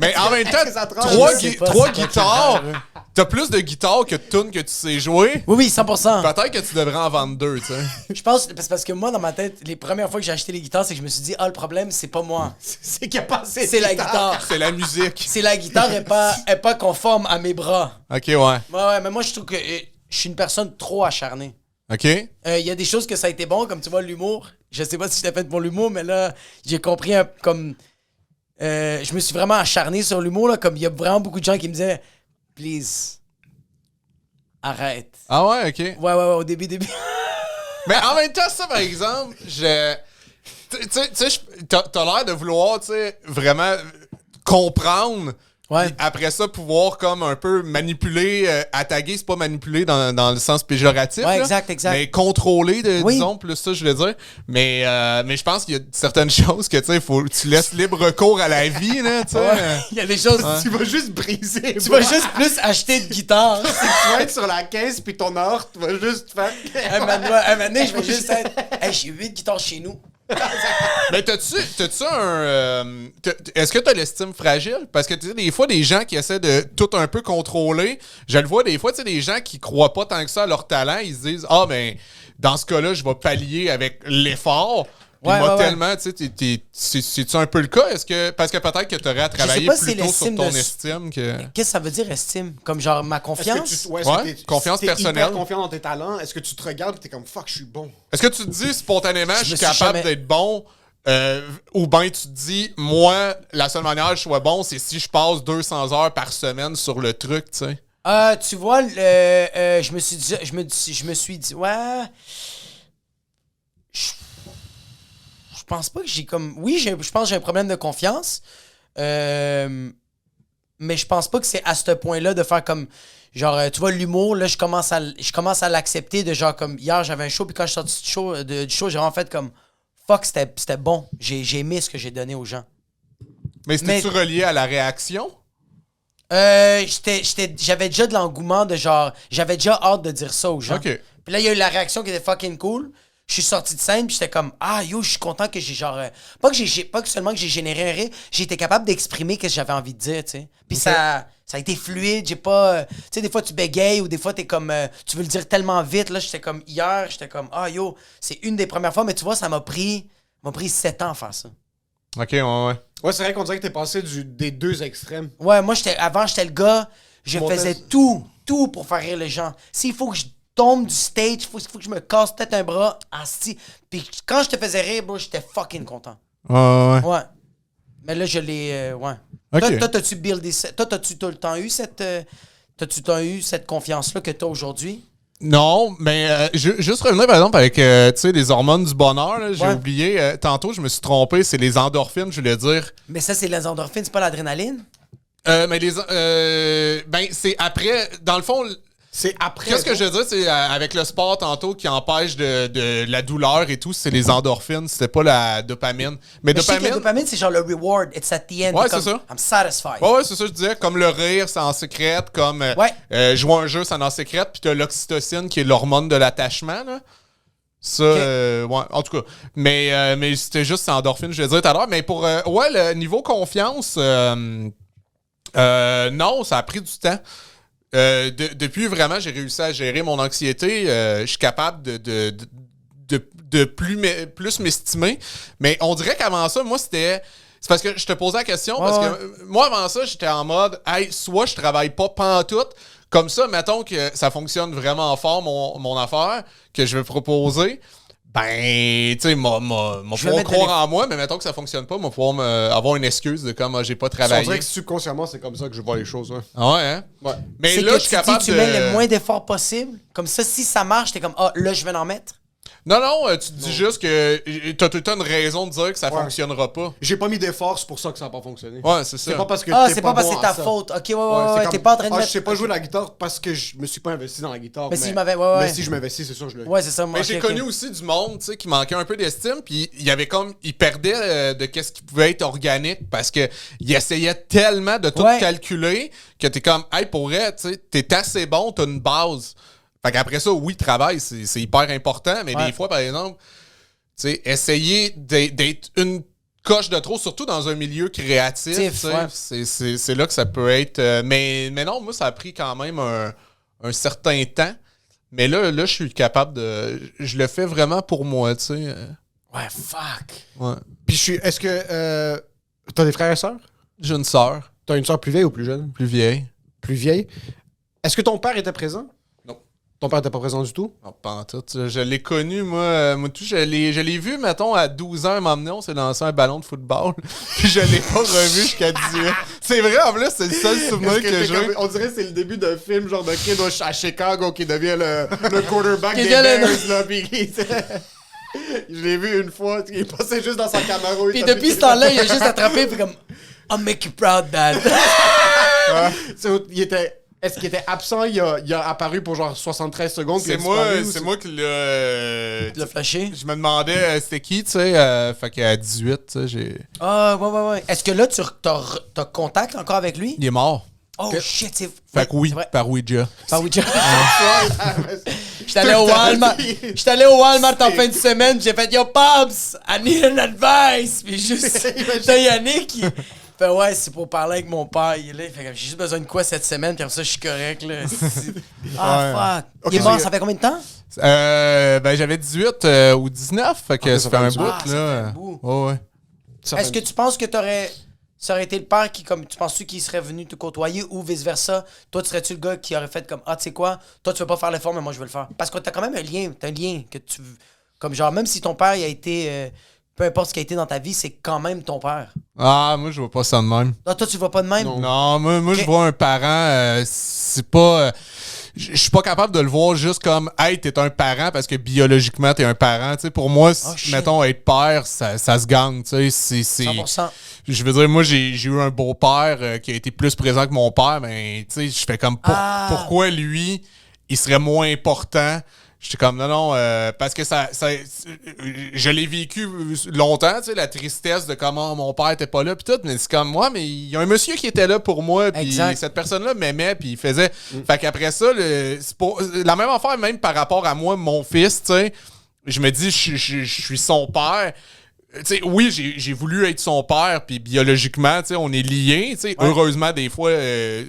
Mais en même temps, Est-ce que ça te rend trois heureux? Je sais pas, trois c'est pas guitares, très heureux. t'as plus de guitares que de tunes que tu sais jouer. Oui, 100%. Peut-être que tu devrais en vendre 2, tu sais. Je pense, parce que moi, dans ma tête, les premières fois que j'ai acheté les guitares, c'est que je me suis dit, le problème, c'est pas moi. C'est qu'il n'y a pas assez de C'est la guitare. C'est la musique. C'est la guitare, elle est pas conforme à mes bras. OK, ouais. Ouais, mais moi, je trouve que je suis une personne trop acharnée. OK. Il y a des choses que ça a été bon, comme tu vois, l'humour. Je sais pas si j'étais fait pour l'humour, mais là, j'ai compris comme. Je me suis vraiment acharné sur l'humour, là, comme il y a vraiment beaucoup de gens qui me disaient, please, arrête. Ah ouais, OK. Ouais, au début. Mais en même temps, ça, par exemple, tu sais, t'as l'air de vouloir, tu sais, vraiment comprendre Ouais. Puis après ça, pouvoir comme un peu manipuler, attaquer, c'est pas manipuler dans le sens péjoratif. Ouais, là, exact. Mais contrôler, Oui. disons, plus ça, je veux dire. Mais je pense qu'il y a certaines choses que, tu sais, faut tu laisses libre cours à la vie, là, tu sais. Ouais. Il y a des choses. Tu vas juste briser. Tu vas juste plus acheter de guitare. Tu vas être sur la caisse, puis ton or, tu vas juste faire. Un moment donné, je vais juste être. Hey, j'ai 8 guitares chez nous. Mais t'as-tu est-ce que t'as l'estime fragile? Parce que tu sais, des fois, des gens qui essaient de tout un peu contrôler, je le vois des fois, tu sais, des gens qui croient pas tant que ça à leur talent, ils se disent, ah, ben, dans ce cas-là, je vais pallier avec l'effort. Puis moi, tellement, tu sais, c'est-tu un peu le cas? Est-ce que, parce que peut-être que t'aurais à travailler pas si plus tôt sur l'estime ton de- estime que... Qu'est-ce que ça veut dire, estime? Comme genre ma confiance? Ouais, confiance personnelle. Hyper confiant dans tes talents. Est-ce que tu te regardes et t'es comme fuck, je suis bon? Est-ce que tu te dis spontanément, je suis me suis capable jamais- d'être bon? Ou bien tu te dis, moi, la seule manière que je sois bon, c'est si je passe 200 heures par semaine sur le truc, tu sais. Tu vois, je me suis dit, ouais. Je pense pas que j'ai comme. Oui, je pense que j'ai un problème de confiance. Mais je pense pas que c'est à ce point-là de faire comme. Genre, tu vois, l'humour, là, je commence à l'accepter de genre comme. Hier, j'avais un show, puis quand je suis sorti du show, j'ai vraiment fait comme. Fuck, c'était bon. J'ai aimé ce que j'ai donné aux gens. Mais c'était-tu relié à la réaction? J'avais déjà de l'engouement de genre. J'avais déjà hâte de dire ça aux gens. OK. Puis là, il y a eu la réaction qui était fucking cool. Je suis sorti de scène, puis j'étais comme, ah yo, je suis content que j'ai genre. Pas que seulement que j'ai généré un rire, j'ai été capable d'exprimer ce que j'avais envie de dire, tu sais. Puis ça a été fluide, j'ai pas. Tu sais, des fois tu bégayes ou des fois t'es comme. Tu veux le dire tellement vite. Là, j'étais comme, hier, j'étais comme, ah yo, c'est une des premières fois, mais tu vois, ça m'a pris 7 ans à faire ça. OK, ouais. Ouais, c'est vrai qu'on dirait que t'es passé des deux extrêmes. Ouais, moi, avant, j'étais le gars, je Montais- faisais tout pour faire rire les gens. S'il faut que je tombe du stage, il faut que je me casse peut-être un bras, asti. Puis quand je te faisais rire, bro, j'étais fucking content. Ouais. Ouais. Mais là, je l'ai. Ouais. Ok. Toi, t'as-tu buildé ça? Toi, t'as-tu tout le temps eu cette confiance-là que t'as aujourd'hui? Non, mais juste revenir par exemple avec tu sais, les hormones du bonheur, là, j'ai Ouais. oublié. Tantôt, je me suis trompé, c'est les endorphines, je voulais dire. Mais ça, c'est les endorphines, c'est pas l'adrénaline? Mais ben, c'est après. Dans le fond, C'est après. qu'est-ce que je veux dire, c'est avec le sport tantôt qui empêche de la douleur et tout, c'est les endorphines, c'était pas la dopamine. Mais Je sais que la dopamine. dopamine, c'est genre le reward. It's at the end. Ouais, Comme, c'est ça. I'm satisfied. Ouais, c'est ça, je disais. Comme le rire, ça en sécrète. Comme jouer à un jeu, ça en sécrète. Puis t'as l'oxytocine qui est l'hormone de l'attachement, là. Ça, ouais, en tout cas. Mais c'était juste endorphine, je veux dire tout à l'heure. Mais pour, le niveau confiance, non, ça a pris du temps. Depuis vraiment, j'ai réussi à gérer mon anxiété. Je suis capable de plus m'estimer. Mais on dirait qu'avant ça, moi, c'était... C'est parce que je te posais la question, parce que moi, avant ça, j'étais en mode, hey, soit je travaille pas pantoute, comme ça, mettons que ça fonctionne vraiment fort, mon affaire, que je vais proposer, ben, tu sais, m'a pouvoir croire en moi, mais mettons que ça fonctionne pas, m'a pouvoir avoir une excuse de comme j'ai pas On travaillé. dirait que subconsciemment, c'est comme ça que je vois les choses. Ouais. Ah ouais, hein? Ouais. Mais C'est là, que je suis tu capable dis, tu mets le moins d'efforts possible. Comme ça, si ça marche, t'es comme, ah, là, je vais en mettre. Non, tu te dis juste que t'as tout le temps une raison de dire que ça fonctionnera pas. J'ai pas mis d'effort, c'est pour ça que ça a pas fonctionné. Ouais, c'est ça. C'est pas parce que C'est pas parce que c'est ta faute. Ok, ouais, t'es pas en train de mettre. Je sais pas jouer de la guitare parce que je me suis pas investi dans la guitare. Mais si je m'avais. Ouais. Mais si je m'investis, c'est sûr que je le. Ouais, c'est ça. Moi, Mais j'ai connu aussi du monde, tu sais, qui manquait un peu d'estime, puis il y avait comme, il perdait de qu'est-ce qui pouvait être organique parce que il essayait tellement de tout calculer que t'es comme, hey, pour vrai, tu sais, t'es assez bon, t'as une base. Fait qu'après ça, oui, travail, c'est hyper important, mais des fois, par exemple, tu sais, essayer d'être une coche de trop, surtout dans un milieu créatif, c'est là que ça peut être. Mais non, moi, ça a pris quand même un certain temps. Mais là, je suis capable de. Je le fais vraiment pour moi, tu sais. Ouais, fuck. Ouais. Puis est-ce que t'as des frères et sœurs? J'ai une sœur. T'as une sœur plus vieille ou plus jeune? Plus vieille. Plus vieille. Est-ce que ton père était présent? Non. Ton père était pas présent du tout? Non, pas en tout. Je l'ai connu, moi tout, je l'ai vu, mettons, à 12 ans, m'emmener, on s'est lancé un ballon de football. Puis je l'ai pas revu jusqu'à 18 ans. C'est vrai, en plus, c'est le seul souvenir que j'ai. On dirait que c'est le début d'un film, genre de kid à Chicago qui devient le quarterback Qui des devient Bears, là. Puis je l'ai vu une fois, il passait juste dans sa Camaro. Puis depuis ce temps-là, il a juste attrapé, puis comme, I'll make you proud, dad. Est-ce qu'il était absent? Il a apparu pour genre 73 secondes. C'est moi qui l'ai. Tu l'as flashé? Je me demandais c'était qui, tu sais. Fait qu'à 18, tu sais, j'ai. Ah, ouais. Est-ce que là, t'as contact encore avec lui? Il est mort. Oh shit, c'est. Fait que oui, c'est vrai. par Ouija. Par Ouija. J'étais allé au Walmart. J'étais allé au Walmart en fin de semaine. J'ai fait Yo, Pops, I need an advice. Puis juste. T'as Yannick. Il fait ouais, c'est pour parler avec mon père. Il est là. Il fait j'ai juste besoin de quoi cette semaine. Puis après ça, je suis correct. Là. Fuck. Ok, Il est mort, c'est- ça fait combien de temps? Ben j'avais 18 ou 19, fait que ça fait un bout, Ah, ça fait là. un bout. Ouais. Est-ce que tu penses que ça aurait été le père qui, comme, tu penses-tu qu'il serait venu te côtoyer ou vice-versa? Toi, tu serais-tu le gars qui aurait fait comme, ah, tu sais quoi? Toi, tu veux pas faire l'effort, mais moi, je veux le faire. Parce que t'as quand même t'as un lien que tu, comme genre, même si ton père, il a été, peu importe ce qu'il a été dans ta vie, c'est quand même ton père. Ah, moi, je vois pas ça de même. Ah, toi, tu le vois pas de même? Non, moi Ok. je vois un parent, c'est pas. Je suis pas capable de le voir juste comme, hey, t'es un parent parce que biologiquement, t'es un parent. Tu sais, pour moi, shit. mettons, être père, ça se gagne. Tu sais, c'est. 100%. Je veux dire, moi, j'ai eu un beau-père qui a été plus présent que mon père, mais tu sais, je fais comme, pourquoi lui, il serait moins important? J'étais comme, non, parce que je l'ai vécu longtemps, tu sais, la tristesse de comment mon père était pas là, puis tout, mais c'est comme moi, mais il y a un monsieur qui était là pour moi, puis cette personne-là m'aimait, puis il faisait. Fait qu'après ça, c'est la même affaire, même par rapport à moi, mon fils, tu sais, je me dis, je suis son père. Tu sais, oui, j'ai voulu être son père, puis biologiquement, tu sais, on est liés. Tu sais, heureusement, des fois,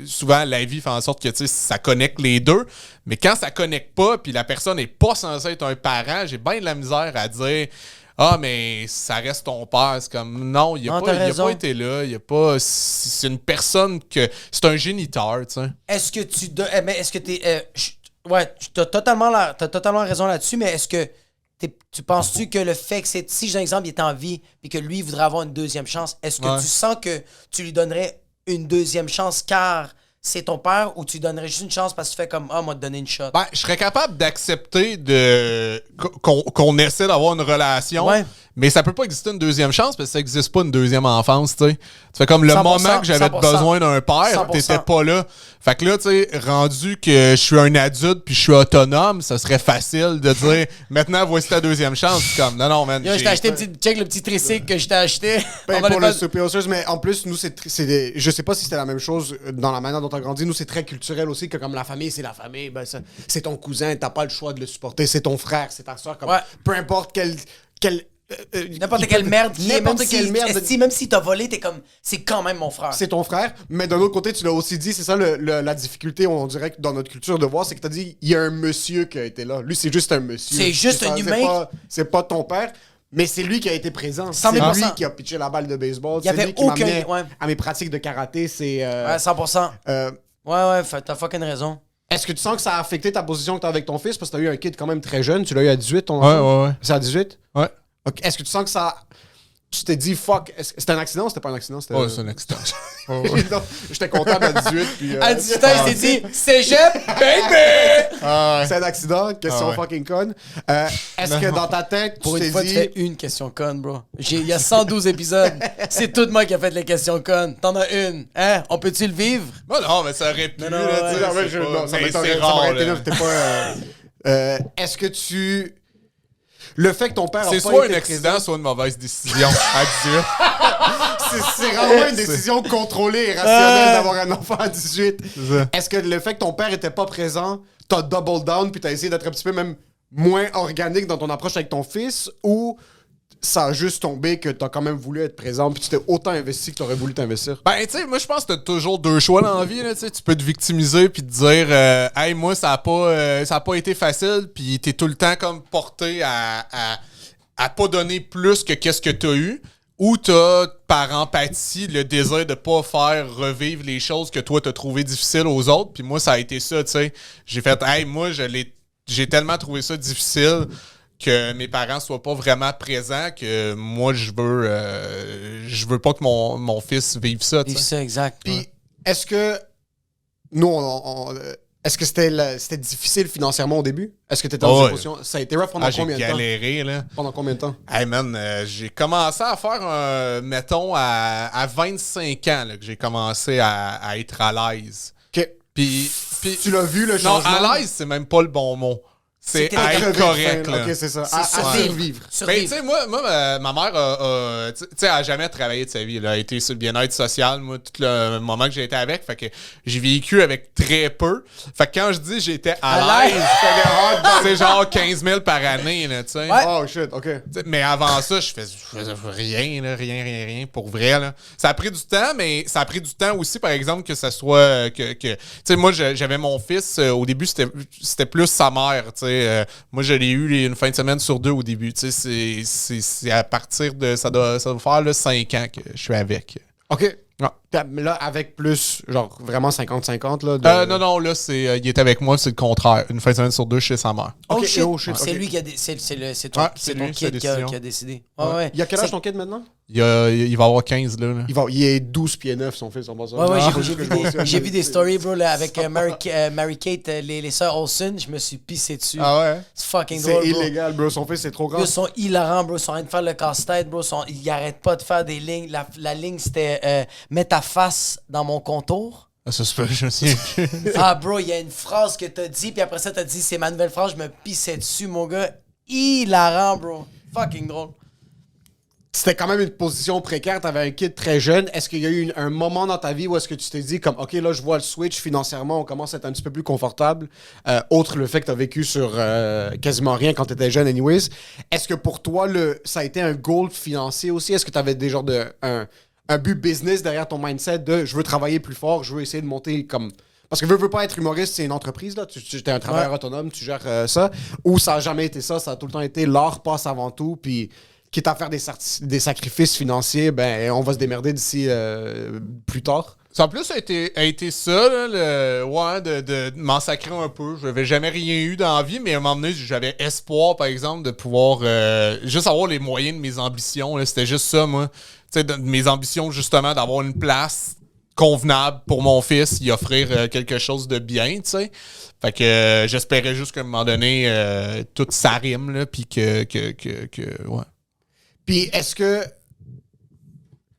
souvent, la vie fait en sorte que, tu sais, ça connecte les deux. Mais quand ça connecte pas, puis la personne n'est pas censée être un parent, j'ai bien de la misère à dire « Ah, mais ça reste ton père. » C'est comme, non, il a pas été là. Il a pas... C'est une personne que... C'est un géniteur, tu sais. Est-ce que mais est-ce que t'es, ouais, t'as totalement raison là-dessus, mais est-ce que tu penses-tu que le fait que si j'ai un exemple, il est en vie et que lui il voudrait avoir une deuxième chance, est-ce que tu sens que tu lui donnerais une deuxième chance car c'est ton père ou tu lui donnerais juste une chance parce que tu fais comme on m'a donné une shot? Ben, je serais capable d'accepter qu'on essaie d'avoir une relation, mais ça peut pas exister une deuxième chance parce que ça existe pas une deuxième enfance, tu sais. Tu fais comme le 100%, moment que j'avais 100%. besoin d'un père, 100%. t'étais pas là. Fait que là, tu sais, rendu que je suis un adulte puis je suis autonome, ça serait facile de dire maintenant voici ta deuxième chance. C'est comme non, man. Yo, je t'ai acheté le petit tricycle que je t'ai acheté. Ben, On va pour le le faire- souper aux choses, mais en plus, nous, je sais pas si c'était la même chose dans la manière dont on a grandi. Nous, c'est très culturel aussi, que comme la famille, c'est la famille, ben, c'est ton cousin, t'as pas le choix de le supporter, c'est ton frère, c'est ta soeur. Comme, peu importe quelle N'importe quelle merde qui est, n'importe quelle merde. même si t'as volé, t'es comme, c'est quand même mon frère. C'est ton frère, mais d'un autre côté, tu l'as aussi dit, c'est ça la difficulté, on dirait que dans notre culture de voir, c'est que t'as dit, il y a un monsieur qui a été là. Lui, c'est juste un monsieur. C'est juste un humain. C'est pas ton père. Mais c'est lui qui a été présent. 100%. C'est lui qui a pitché la balle de baseball. Il y C'est avait lui qui aucun- m'amenait ouais. à mes pratiques de karaté. C'est. Ouais, 100%. Ouais, t'as fucking raison. Est-ce que tu sens que ça a affecté ta position que t'as avec ton fils? Parce que t'as eu un kid quand même très jeune. Tu l'as eu à 18, ton enfant? Ouais. C'est à 18? Ouais. Ok. Est-ce que tu sens que ça. Tu t'es dit, fuck. C'était un accident ou c'était pas un accident? Oh, c'est un accident. Non, j'étais comptable à 18. Puis, À 18 ans, il s'est dit, cégep, baby! c'est un accident. Question fucking conne. Est-ce que dans ta tête, Pour tu une t'es fois, dit. tu fais une question conne, bro. Il y a 112 épisodes. C'est tout moi qui a fait les questions connes. T'en as une. Hein? On peut-tu le vivre? Non, mais ça aurait pu. Non, là, ouais, tu sais, Non, mais c'est pas- ça mais m'aurait- c'est ça rare. m'aurait été là. là, t'es pas. Est-ce que tu. Le fait que ton père a C'est pas soit un été accident, présent, soit une mauvaise décision à 18. c'est vraiment une décision contrôlée et rationnelle d'avoir un enfant à 18. ça. Est-ce que le fait que ton père était pas présent, t'as double down puis t'as essayé d'être un petit peu même moins organique dans ton approche avec ton fils, ou ça a juste tombé que t'as quand même voulu être présent puis tu t'es autant investi que t'aurais voulu t'investir? Ben, tu sais, moi, je pense que t'as toujours deux choix dans la vie, là, tu sais. Tu peux te victimiser puis te dire, hey, moi, ça a pas été facile, puis t'es tout le temps comme porté à pas donner plus que qu'est-ce que t'as eu. Ou t'as, par empathie, le désir de pas faire revivre les choses que toi t'as trouvé difficiles aux autres. Puis moi, ça a été ça, tu sais. J'ai fait, hey, moi, j'ai tellement trouvé ça difficile que mes parents soient pas vraiment présents, que moi, je veux pas que mon fils vive ça, tu C'est sais. ça, exact. Puis est-ce que nous, Est-ce que c'était difficile financièrement au début? Est-ce que tu étais dans une position... Ça a été rough pendant combien de temps? J'ai galéré, là. Pendant combien de temps? Hey man, j'ai commencé à faire, mettons, à 25 ans là, que j'ai commencé à être à l'aise. OK. Puis tu l'as vu, le non, changement? à l'aise, c'est même pas le bon mot. C'est C'est à être crever correct, de faim, là. OK, c'est ça. C'est À survivre. survivre. Ben, tu Survivre. sais, moi, ma mère tu sais, elle a jamais travaillé de sa vie. Elle a été sur le bien-être social, moi, tout le moment que j'ai été avec. Fait que j'ai vécu avec très peu. Fait que quand je dis j'étais à l'aise, c'est genre 15 000 par année, là, tu sais. Ouais. Oh, shit, OK. T'sais, mais avant ça, je faisais rien, là, rien, pour vrai. Là. Ça a pris du temps, mais ça a pris du temps aussi, par exemple, que ça soit... Tu sais, moi, j'avais mon fils, au début, c'était plus sa mère. Moi, je l'ai eu une fin de semaine sur 2 au début. C'est à partir de... Ça doit faire là, 5 ans que je suis avec. OK. Ouais. Mais là, avec plus, genre, vraiment 50-50, là? Non, là, il est avec moi, c'est le contraire. Une fin de semaine sur 2 chez sa mère. OK, Oh shit, oh, shit, c'est OK. lui qui a c'est Ouais, ton c'est kid lui, sa qui a décision. décidé. Ouais. Il y a quel âge ton kid maintenant? Il va avoir 15, là. Il est 12 pieds 9, son fils, en passant. Ouais, Ah, j'ai vu des stories, bro, là, avec Mary-Kate, les sœurs Olsen. Je me suis pissé dessus. Ah ouais? C'est fucking C'est drôle, bro. illégal, bro. Son fils, c'est trop grand. Ils sont hilarants, bro. Ils sont en train de faire le casse-tête, bro. Ils arrêtent pas de faire des lignes. La ligne, c'était mets ta face dans mon contour. Ah, ça se peut, je me souviens plus. Ah, bro, il y a une phrase que t'as dit, puis après ça, t'as dit c'est ma nouvelle phrase. Je me pissais dessus, mon gars. Hilarant, bro. Fucking drôle. C'était quand même une position précaire. T'avais un kid très jeune. Est-ce qu'il y a eu un moment dans ta vie où est-ce que tu t'es dit comme, OK, là, je vois le switch financièrement, on commence à être un petit peu plus confortable, autre le fait que t'as vécu sur quasiment rien quand t'étais jeune anyways. Est-ce que pour toi, ça a été un goal financier aussi? Est-ce que t'avais des genres un but business derrière ton mindset de je veux travailler plus fort, je veux essayer de monter comme... Parce que veux pas être humoriste, c'est une entreprise, là. Tu es un travailleur autonome, tu gères ça. Ou ça a jamais été ça, ça a tout le temps été l'art passe avant tout, puis quitte à faire des sacrifices financiers, ben on va se démerder d'ici plus tard. Ça, en plus, a été ça, là, de m'en sacrer un peu. Je n'avais jamais rien eu dans la vie, mais à un moment donné, j'avais espoir, par exemple, de pouvoir juste avoir les moyens de mes ambitions. Là. C'était juste ça, moi. Tu sais, de mes ambitions, justement, d'avoir une place convenable pour mon fils, y offrir quelque chose de bien, tu sais. Fait que j'espérais juste qu'à un moment donné, tout s'arrime, là, puis que ouais. Puis est-ce que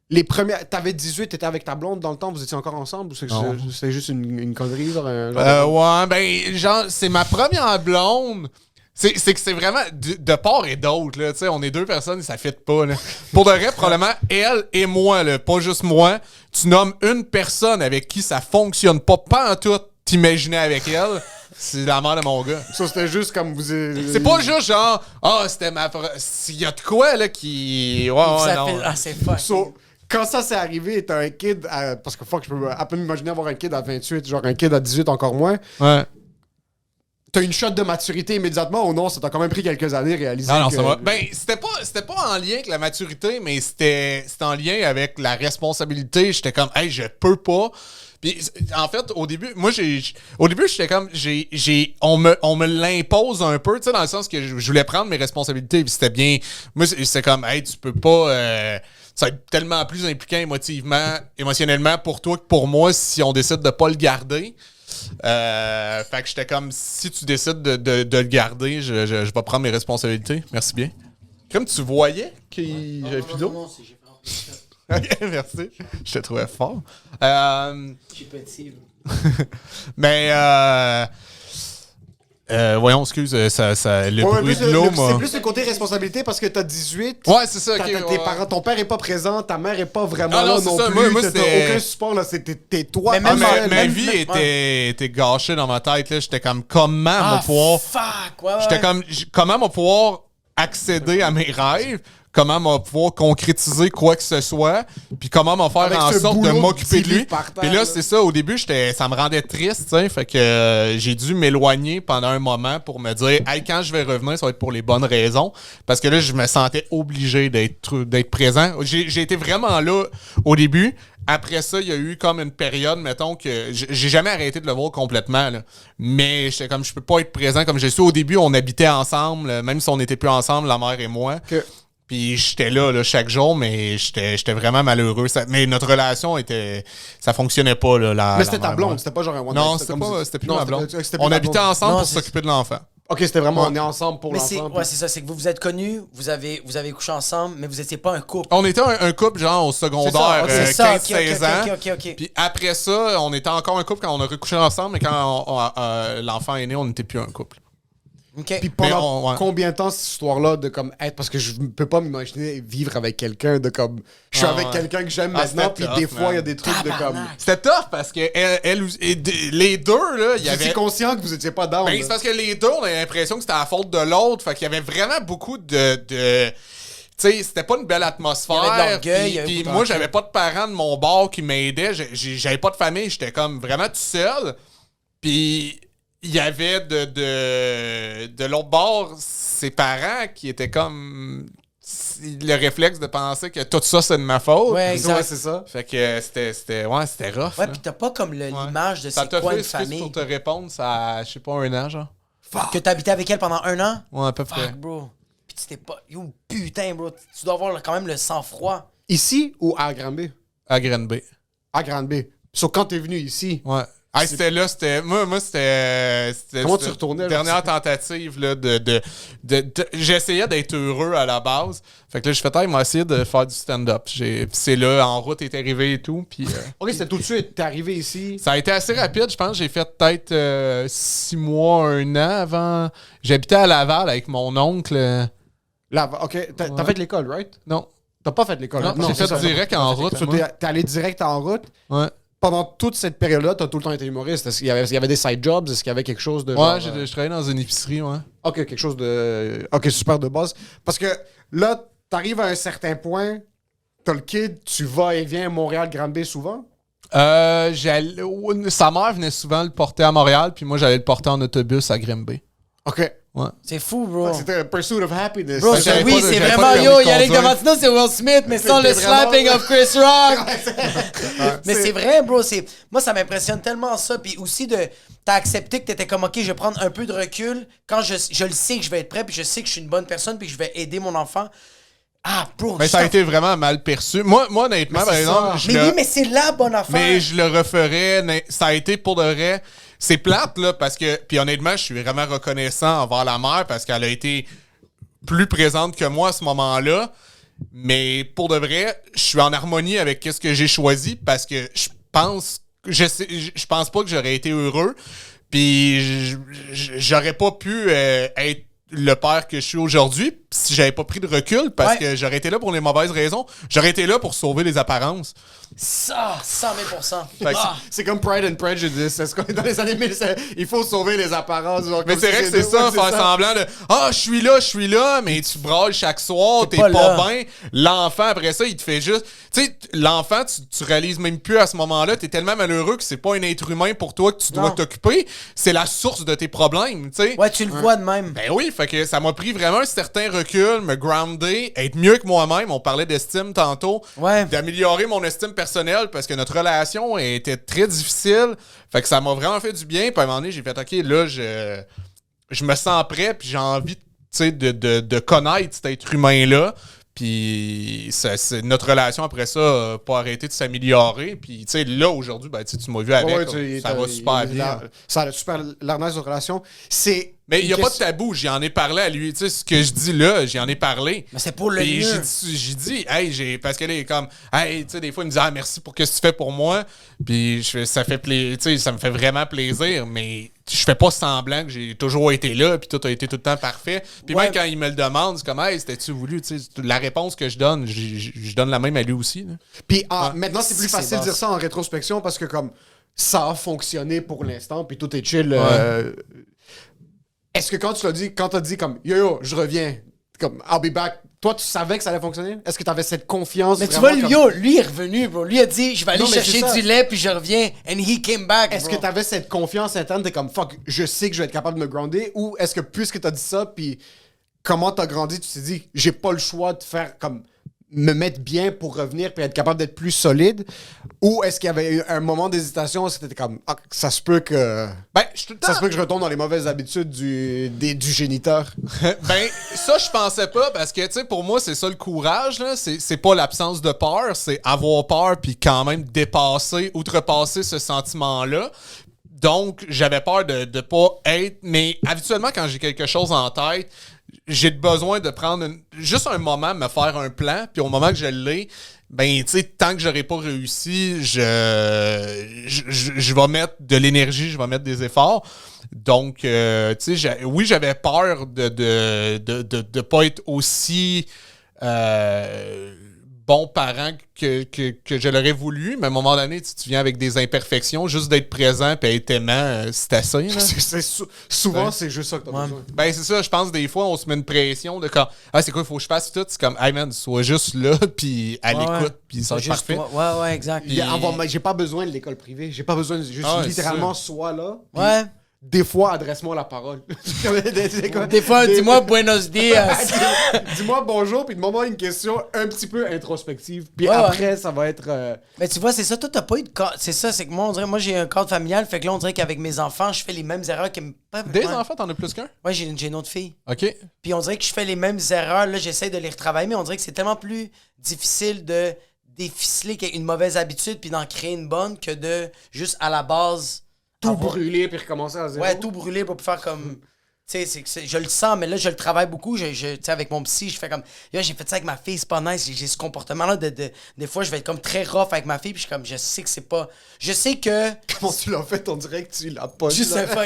les premières... T'avais 18, t'étais avec ta blonde dans le temps, vous étiez encore ensemble ou c'était juste une connerie? Ouais, ben, genre, c'est ma première blonde. C'est que c'est vraiment de part et d'autre, là. Tu sais, on est deux personnes et ça fit pas, là. Pour de vrai, probablement, elle et moi, là, pas juste moi. Tu nommes une personne avec qui ça fonctionne pas en tout, t'imaginer avec elle. C'est la mère de mon gars. Ça, c'était juste comme vous... C'est pas juste genre, c'était ma... S'il y a de quoi, là, qui... Ouais, non. C'est fuck. So, quand ça s'est arrivé, t'as un kid... parce que fuck, je peux à peine m'imaginer avoir un kid à 28, genre un kid à 18 encore moins. Ouais. T'as une shot de maturité immédiatement ou non? Ça t'a quand même pris quelques années à réaliser Non, que... ça va. Ben, c'était pas en lien avec la maturité, mais c'était en lien avec la responsabilité. J'étais comme, hey, je peux pas. Puis, en fait, au début, j'étais comme, on me l'impose un peu, tu sais, dans le sens que je voulais prendre mes responsabilités, puis c'était bien. Moi, c'est comme, hey, tu peux pas. Ça va être tellement plus impliquant émotionnellement pour toi que pour moi si on décide de pas le garder. Fait que j'étais comme, si tu décides de le garder, je vais prendre mes responsabilités. Merci bien. Comme tu voyais qu'il j'avais plus d'eau. Ok, merci. Je te trouvais fort. Je suis petit. Mais voyons, excuse, le bruit de l'eau, moi. C'est plus le côté responsabilité parce que t'as 18. Ouais, c'est ça. Tes Okay, parents, ton père est pas présent, ta mère est pas vraiment Ah, non, là c'est non ça. plus. Moi, t'as c'était- aucun support là. T'es toi. Mais même- Ma vie était gâchée dans ma tête. Là. J'étais comme, comment on va pouvoir... Fuck, ouais. J'étais comme, comment on va pouvoir accéder à mes rêves? Comment on va pouvoir concrétiser quoi que ce soit? Puis comment on va faire Avec en ce sorte de boulot m'occuper de 10 lui? livres par terre, Puis là, là. c'est ça. Au début, ça me rendait triste, tu sais. Fait que j'ai dû m'éloigner pendant un moment pour me dire, hey, quand je vais revenir, ça va être pour les bonnes raisons. Parce que là, je me sentais obligé d'être présent. J'ai été vraiment là au début. Après ça, il y a eu comme une période, mettons, que j'ai jamais arrêté de le voir complètement, là. Mais j'étais comme, je peux pas être présent comme je suis. Au début, on habitait ensemble, même si on n'était plus ensemble, la mère et moi. Que- Puis j'étais là, chaque jour, mais j'étais vraiment malheureux. Mais notre relation ça fonctionnait pas, là. Mais c'était ta blonde, c'était pas genre un one Non, night, c'était plus ma blonde. c'était plus On ta habitait blonde. ensemble Non, pour c'est- s'occuper de l'enfant. Ok, c'était vraiment, Ouais. on est ensemble pour Mais c'est l'enfant. c'est ça, c'est que vous vous êtes connus, vous avez couché ensemble, mais vous étiez pas un couple. On était un couple, genre, au secondaire, ok, C'est ça, 15-16 ans. ok. Puis après ça, on était encore un couple quand on a recouché ensemble, mais quand l'enfant est né, on n'était plus un couple. Ok. Puis pendant ouais. combien de temps cette histoire-là de comme être, parce que je peux pas m'imaginer vivre avec quelqu'un de comme, je suis avec ouais. quelqu'un que j'aime Ah, maintenant, c'était puis des tough, fois il y a man. des trucs de comme, Tabarnak. C'était tough parce que les deux, là, il y vous étiez avait. conscient que vous étiez pas down. Ben, là. c'est parce que les deux, on avait l'impression que c'était la faute de l'autre. Fait qu'il y avait vraiment beaucoup de tu sais, c'était pas une belle atmosphère. Il y avait de l'orgueil, Puis- il y avait puis beaucoup moi, d'orgueil. j'avais pas de parents de mon bord qui m'aidaient. J'avais pas de famille. J'étais comme vraiment tout seul. Puis il y avait de l'autre bord ses parents qui étaient comme le réflexe de penser que tout ça, c'est de ma faute. Ouais, Ouais, exact. c'est ça. Fait que c'était rough. Ouais, là. puis t'as pas comme l'image de Ça c'est t'a quoi fait, une excuse famille. pour te répondre, ça a, je sais pas, 1 an, genre. Que t'habitais avec elle pendant 1 an? Ouais, à peu près. Fuck, bro. Puis tu t'es pas... Yo, putain, bro. Tu dois avoir quand même le sang-froid. Ici ou à Granby? À Granby. À Granby. Sauf quand t'es venu ici. Ouais. Ah, c'était là, c'était. Moi, c'était. Comment c'était tu retournais, là? Dernière tentative, là, j'essayais d'être heureux à la base. Fait que là, je fais, il m'a essayé de faire du stand-up. Puis c'est là, en route, est arrivé et tout. Puis Ok, c'était tout de suite. T'es arrivé ici. ça a été assez rapide, je pense. J'ai fait peut-être 6 mois, 1 an avant. J'habitais à Laval avec mon oncle. Là, ok, t'as fait l'école, right? Non. T'as pas fait l'école. Non, right? j'ai c'est fait ça. direct en route. So, moi. t'es allé direct en route. Ouais. Pendant toute cette période-là, t'as tout le temps été humoriste. Est-ce qu'il y avait des side jobs? Est-ce qu'il y avait quelque chose de Ouais, genre, je travaillais dans une épicerie, ouais. Ok, quelque chose de... Ok, super de base. Parce que là, t'arrives à un certain point, t'as le kid, tu vas et viens à Montréal, Granby souvent? Sa mère venait souvent le porter à Montréal, puis moi, j'allais le porter en autobus à Grimby. Ok. Ouais. C'est fou, bro. C'était un pursuit of happiness. Bro, Fait que j'avais oui, pas de- c'est j'avais vraiment pas de yo, permis de Yannick conduire. Damasino, c'est Will Smith, mais sans le C'est vraiment- slapping of Chris Rock. Ouais, Mais c'est vrai, bro. Moi, ça m'impressionne tellement ça. Puis aussi, t'as accepté que t'étais comme, OK, je vais prendre un peu de recul quand je le sais que je vais être prêt, puis je sais que je suis une bonne personne, puis que je vais aider mon enfant. Ah, bro. Mais ça a été vraiment mal perçu. Moi honnêtement, par c'est exemple, ça. Mais oui, mais c'est la bonne affaire. mais je le referais. Ça a été pour de vrai. C'est plate, là, parce que. Puis honnêtement, je suis vraiment reconnaissant envers la mère parce qu'elle a été plus présente que moi à ce moment-là. Mais pour de vrai, je suis en harmonie avec ce que j'ai choisi parce que je pense pas que j'aurais été heureux. Puis j'aurais pas pu être le père que je suis aujourd'hui si j'avais pas pris de recul parce Ouais. que j'aurais été là pour les mauvaises raisons. J'aurais été là pour sauver les apparences. Ça, 100 000 Fait que Ah. C'est comme Pride and Prejudice. Est-ce qu'on est dans les années 1000, il faut sauver les apparences. Genre, Mais comme c'est si vrai que c'est ça, ouais, faire semblant de ah, je suis là, mais tu brailles chaque soir, t'es pas pas là. bien. L'enfant, après ça, il te fait juste. Tu sais, l'enfant, tu réalises même plus à ce moment-là, t'es tellement malheureux que c'est pas un être humain pour toi que tu dois Non. t'occuper. C'est la source de tes problèmes, tu sais. Ouais, tu le vois de même. Ben oui, fait que ça m'a pris vraiment un certain recul, me grounder, être mieux que moi-même. On parlait d'estime tantôt. Ouais. D'améliorer mon estime personnelle parce que notre relation était très difficile. Fait que ça m'a vraiment fait du bien. Puis à un moment donné, j'ai fait OK, là, je me sens prêt, puis j'ai envie, tu sais, de connaître cet être humain-là. Puis notre relation après ça n'a pas arrêté de s'améliorer. Puis, tu sais, là, aujourd'hui, ben, tu m'as vu avec. Ça va super bien. Ça a super l'air nice de relation. Mais il n'y a pas de tabou, j'en ai parlé à lui. Tu sais, ce que je dis là, j'en ai parlé. Mais c'est pour le Puis mieux. j'ai dit, hey, parce qu'elle est comme, hey, tu sais, des fois, il me dit, ah, merci pour ce que tu fais pour moi. Puis ça me fait vraiment plaisir, mais je fais pas semblant que j'ai toujours été là, puis tout a été tout le temps parfait. Puis Ouais. même quand il me le demande, c'est comme, hey, c'était-tu voulu, tu sais, la réponse que je donne, je donne la même à lui aussi. Là. Puis maintenant, c'est plus C'est facile de dire basse. ça en rétrospection parce que comme ça a fonctionné pour l'instant, puis tout est chill. Est-ce que quand tu l'as dit, quand t'as dit comme yo, je reviens, comme I'll be back, toi tu savais que ça allait fonctionner? Est-ce que t'avais cette confiance? Mais tu vraiment vois, comme- lui est revenu, bro. Lui a dit, je vais aller Non, mais chercher c'est ça. du lait, puis je reviens. And he came back, Est-ce bro. que t'avais cette confiance interne, t'es comme fuck, je sais que je vais être capable de me grounder, ou est-ce que puisque t'as dit ça, puis comment t'as grandi, tu t'es dit j'ai pas le choix de faire comme me mettre bien pour revenir puis être capable d'être plus solide? Ou est-ce qu'il y avait eu un moment d'hésitation où c'était comme, ah, ça se peut que... Ben, je suis tout le temps... Ça se peut que je retombe dans les mauvaises habitudes du géniteur. Ben, ça, je pensais pas, parce que, tu sais, pour moi, c'est ça le courage, là. C'est pas l'absence de peur, c'est avoir peur, puis quand même outrepasser ce sentiment-là. Donc, j'avais peur de pas être... Mais habituellement, quand j'ai quelque chose en tête, j'ai besoin de prendre juste un moment, me faire un plan, puis au moment que je l'ai, ben, tu sais, tant que j'aurai pas réussi, je vais mettre de l'énergie, je vais mettre des efforts. Donc, tu sais, oui, j'avais peur de pas être aussi bon parent que je l'aurais voulu, mais à un moment donné, tu viens avec des imperfections, juste d'être présent et être aimant, c'est assez. Là. Souvent, c'est juste ça que t'as besoin. Ben, c'est ça, je pense des fois, on se met une pression de comme, ah, c'est quoi, il faut que je fasse tout. C'est comme, hey man, sois juste là, puis à l'écoute, puis ça va être parfait. Ouais, exact. J'ai pas besoin de l'école privée. J'ai pas besoin de juste littéralement sois là. Ouais. Des fois, adresse-moi la parole. Des fois, dis-moi buenos dias. Dis-moi bonjour, puis demande-moi une question un petit peu introspective. Puis Ouais, après, ça va être... Mais tu vois, c'est ça, toi, t'as pas eu de cadre. C'est ça, c'est que moi, on dirait, moi, j'ai un cadre familial, fait que là, on dirait qu'avec mes enfants, je fais les mêmes erreurs que... Des enfants, t'en as plus qu'un? Ouais, j'ai une autre fille. OK. Puis on dirait que je fais les mêmes erreurs. Là, j'essaie de les retravailler, mais on dirait que c'est tellement plus difficile de déficeler une mauvaise habitude puis d'en créer une bonne que de juste à la base... tout brûler puis recommencer à zéro. Ouais, tout brûler pour faire comme... Tu sais, je le sens, mais là, je le travaille beaucoup. Tu sais, avec mon psy, je fais comme... Yo, j'ai fait ça avec ma fille, c'est pas nice. J'ai ce comportement-là des fois, je vais être comme très rough avec ma fille, puis je suis comme, je sais que c'est pas... Je sais que... Comment tu l'as fait? On dirait que tu l'as pas. Je sais pas.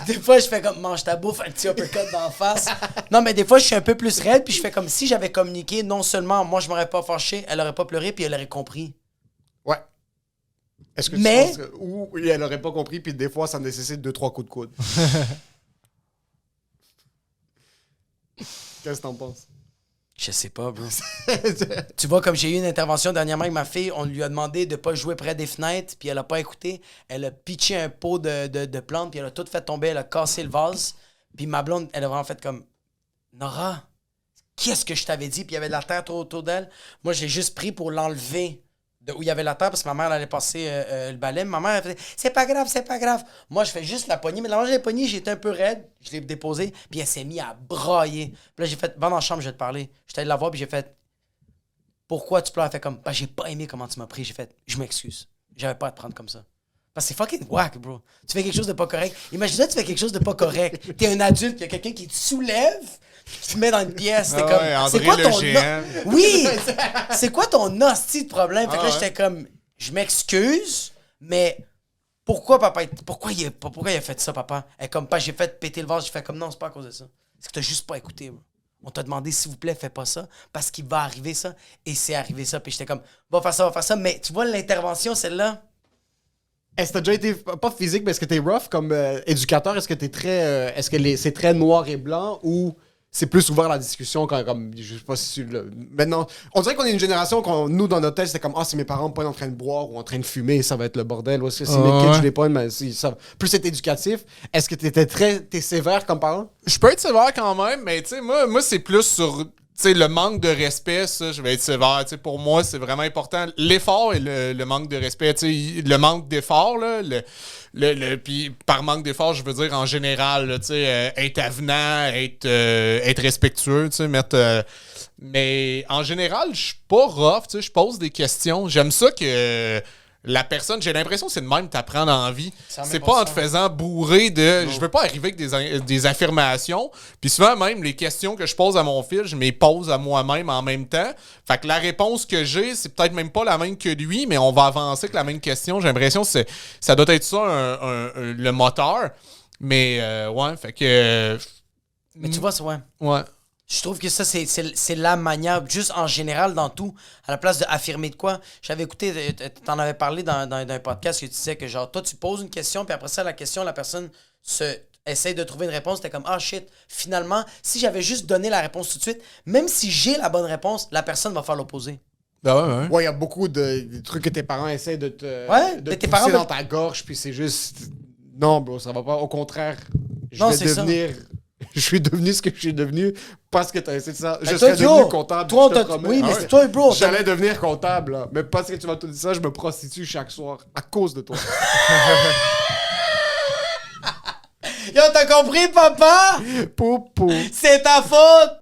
Des fois, je fais comme, mange ta bouffe, un petit uppercut d'en face. Non, mais des fois, je suis un peu plus raide, puis je fais comme si j'avais communiqué, non seulement moi, je m'aurais pas fâché, elle aurait pas pleuré, puis elle aurait compris. Ouais. Est-ce que mais... tu penses que... Ou elle aurait pas compris, puis des fois, ça nécessite 2-3 coups de coude. Qu'est-ce que t'en penses? Je sais pas, bro. Tu vois, comme j'ai eu une intervention dernièrement avec ma fille, on lui a demandé de pas jouer près des fenêtres, puis elle a pas écouté. Elle a pitché un pot de plantes, puis elle a tout fait tomber, elle a cassé le vase. Puis ma blonde, elle a vraiment fait comme, Nora, qu'est-ce que je t'avais dit? Puis il y avait de la terre tout autour d'elle. Moi, j'ai juste pris pour l'enlever de où il y avait la terre, parce que ma mère, elle allait passer le balai. Ma mère, elle faisait, c'est pas grave, c'est pas grave. Moi, je fais juste la poignée. Mais là, je l'ai poignée, j'étais un peu raide. Je l'ai déposée, puis elle s'est mise à brailler. Puis là, j'ai fait, va dans la chambre, je vais te parler. J'étais allé la voir, puis j'ai fait, pourquoi tu pleures? Elle fait comme, bah, j'ai pas aimé comment tu m'as pris. J'ai fait, je m'excuse. J'avais pas à te prendre comme ça. Parce que c'est fucking whack, bro. Tu fais quelque chose de pas correct. Imagine-toi, tu fais quelque chose de pas correct. T'es un adulte, il y a quelqu'un qui te soulève, qui te met dans une pièce. T'es comme, c'est quoi ton... Oui! C'est quoi ton hostie de problème? Fait que là, j'étais comme, je m'excuse, mais pourquoi papa... Pourquoi il a fait ça, papa? Elle comme, pas, j'ai fait péter le vase. J'ai fait comme, non, c'est pas à cause de ça. C'est que t'as juste pas écouté, bro. On t'a demandé, s'il vous plaît, fais pas ça, parce qu'il va arriver ça. Et c'est arrivé ça. Puis j'étais comme, va faire ça. Mais tu vois, l'intervention, celle-là... Est-ce que t'as déjà été, pas physique, mais est-ce que t'es rough comme éducateur? Est-ce que t'es très... est-ce que c'est très noir et blanc ou c'est plus ouvert la discussion quand, comme, je sais pas si maintenant, on dirait qu'on est une génération, nous, dans notre tête, c'était comme, ah, si mes parents pas en train de boire ou en train de fumer, ça va être le bordel. Ou si mes kids, je les pointe, mais si, ça plus c'est éducatif. Est-ce que t'es sévère comme parent? Je peux être sévère quand même, mais tu sais, moi c'est plus sur... Tu sais, le manque de respect, ça, je vais être sévère. Tu sais, pour moi, c'est vraiment important. L'effort et le manque de respect. Tu sais, le manque d'effort, là, puis par manque d'effort, je veux dire en général, là, tu sais, être avenant, être respectueux, tu sais, mais en général, je suis pas rough, tu sais, je pose des questions. J'aime ça que... La personne, j'ai l'impression que c'est de même t'apprends dans la vie. C'est pas en te faisant bourrer de... Non. Je veux pas arriver avec des affirmations. Puis souvent, même, les questions que je pose à mon fils, je me les pose à moi-même en même temps. Fait que la réponse que j'ai, c'est peut-être même pas la même que lui, mais on va avancer avec la même question. J'ai l'impression que ça doit être ça, le moteur. Mais, ouais, fait que... Mais tu vois, c'est ouais. Ouais. Je trouve que ça, c'est la manière, juste en général, dans tout, à la place d'affirmer de quoi. J'avais écouté, t'en avais parlé dans un podcast que tu disais que, genre, toi, tu poses une question, puis après ça, la personne essaye de trouver une réponse. T'es comme, ah, shit, finalement, si j'avais juste donné la réponse tout de suite, même si j'ai la bonne réponse, la personne va faire l'opposé. Ben ouais, il y a beaucoup de trucs que tes parents essaient de te tes pousser parents dans ta gorge, puis c'est juste... Non, bro, ça va pas. Au contraire, je vais devenir Je suis devenu ce que je suis devenu parce que t'as essayé de ça. Je Ben, serais toi, devenu Joe, comptable. toi, on je te t'a- promets. oui, mais Ah c'est toi, bro. J'allais devenir comptable, là. Mais parce que tu m'as tout dit ça, je me prostitue chaque soir à cause de toi. Yo, t'as compris, papa? Poupou. C'est ta faute!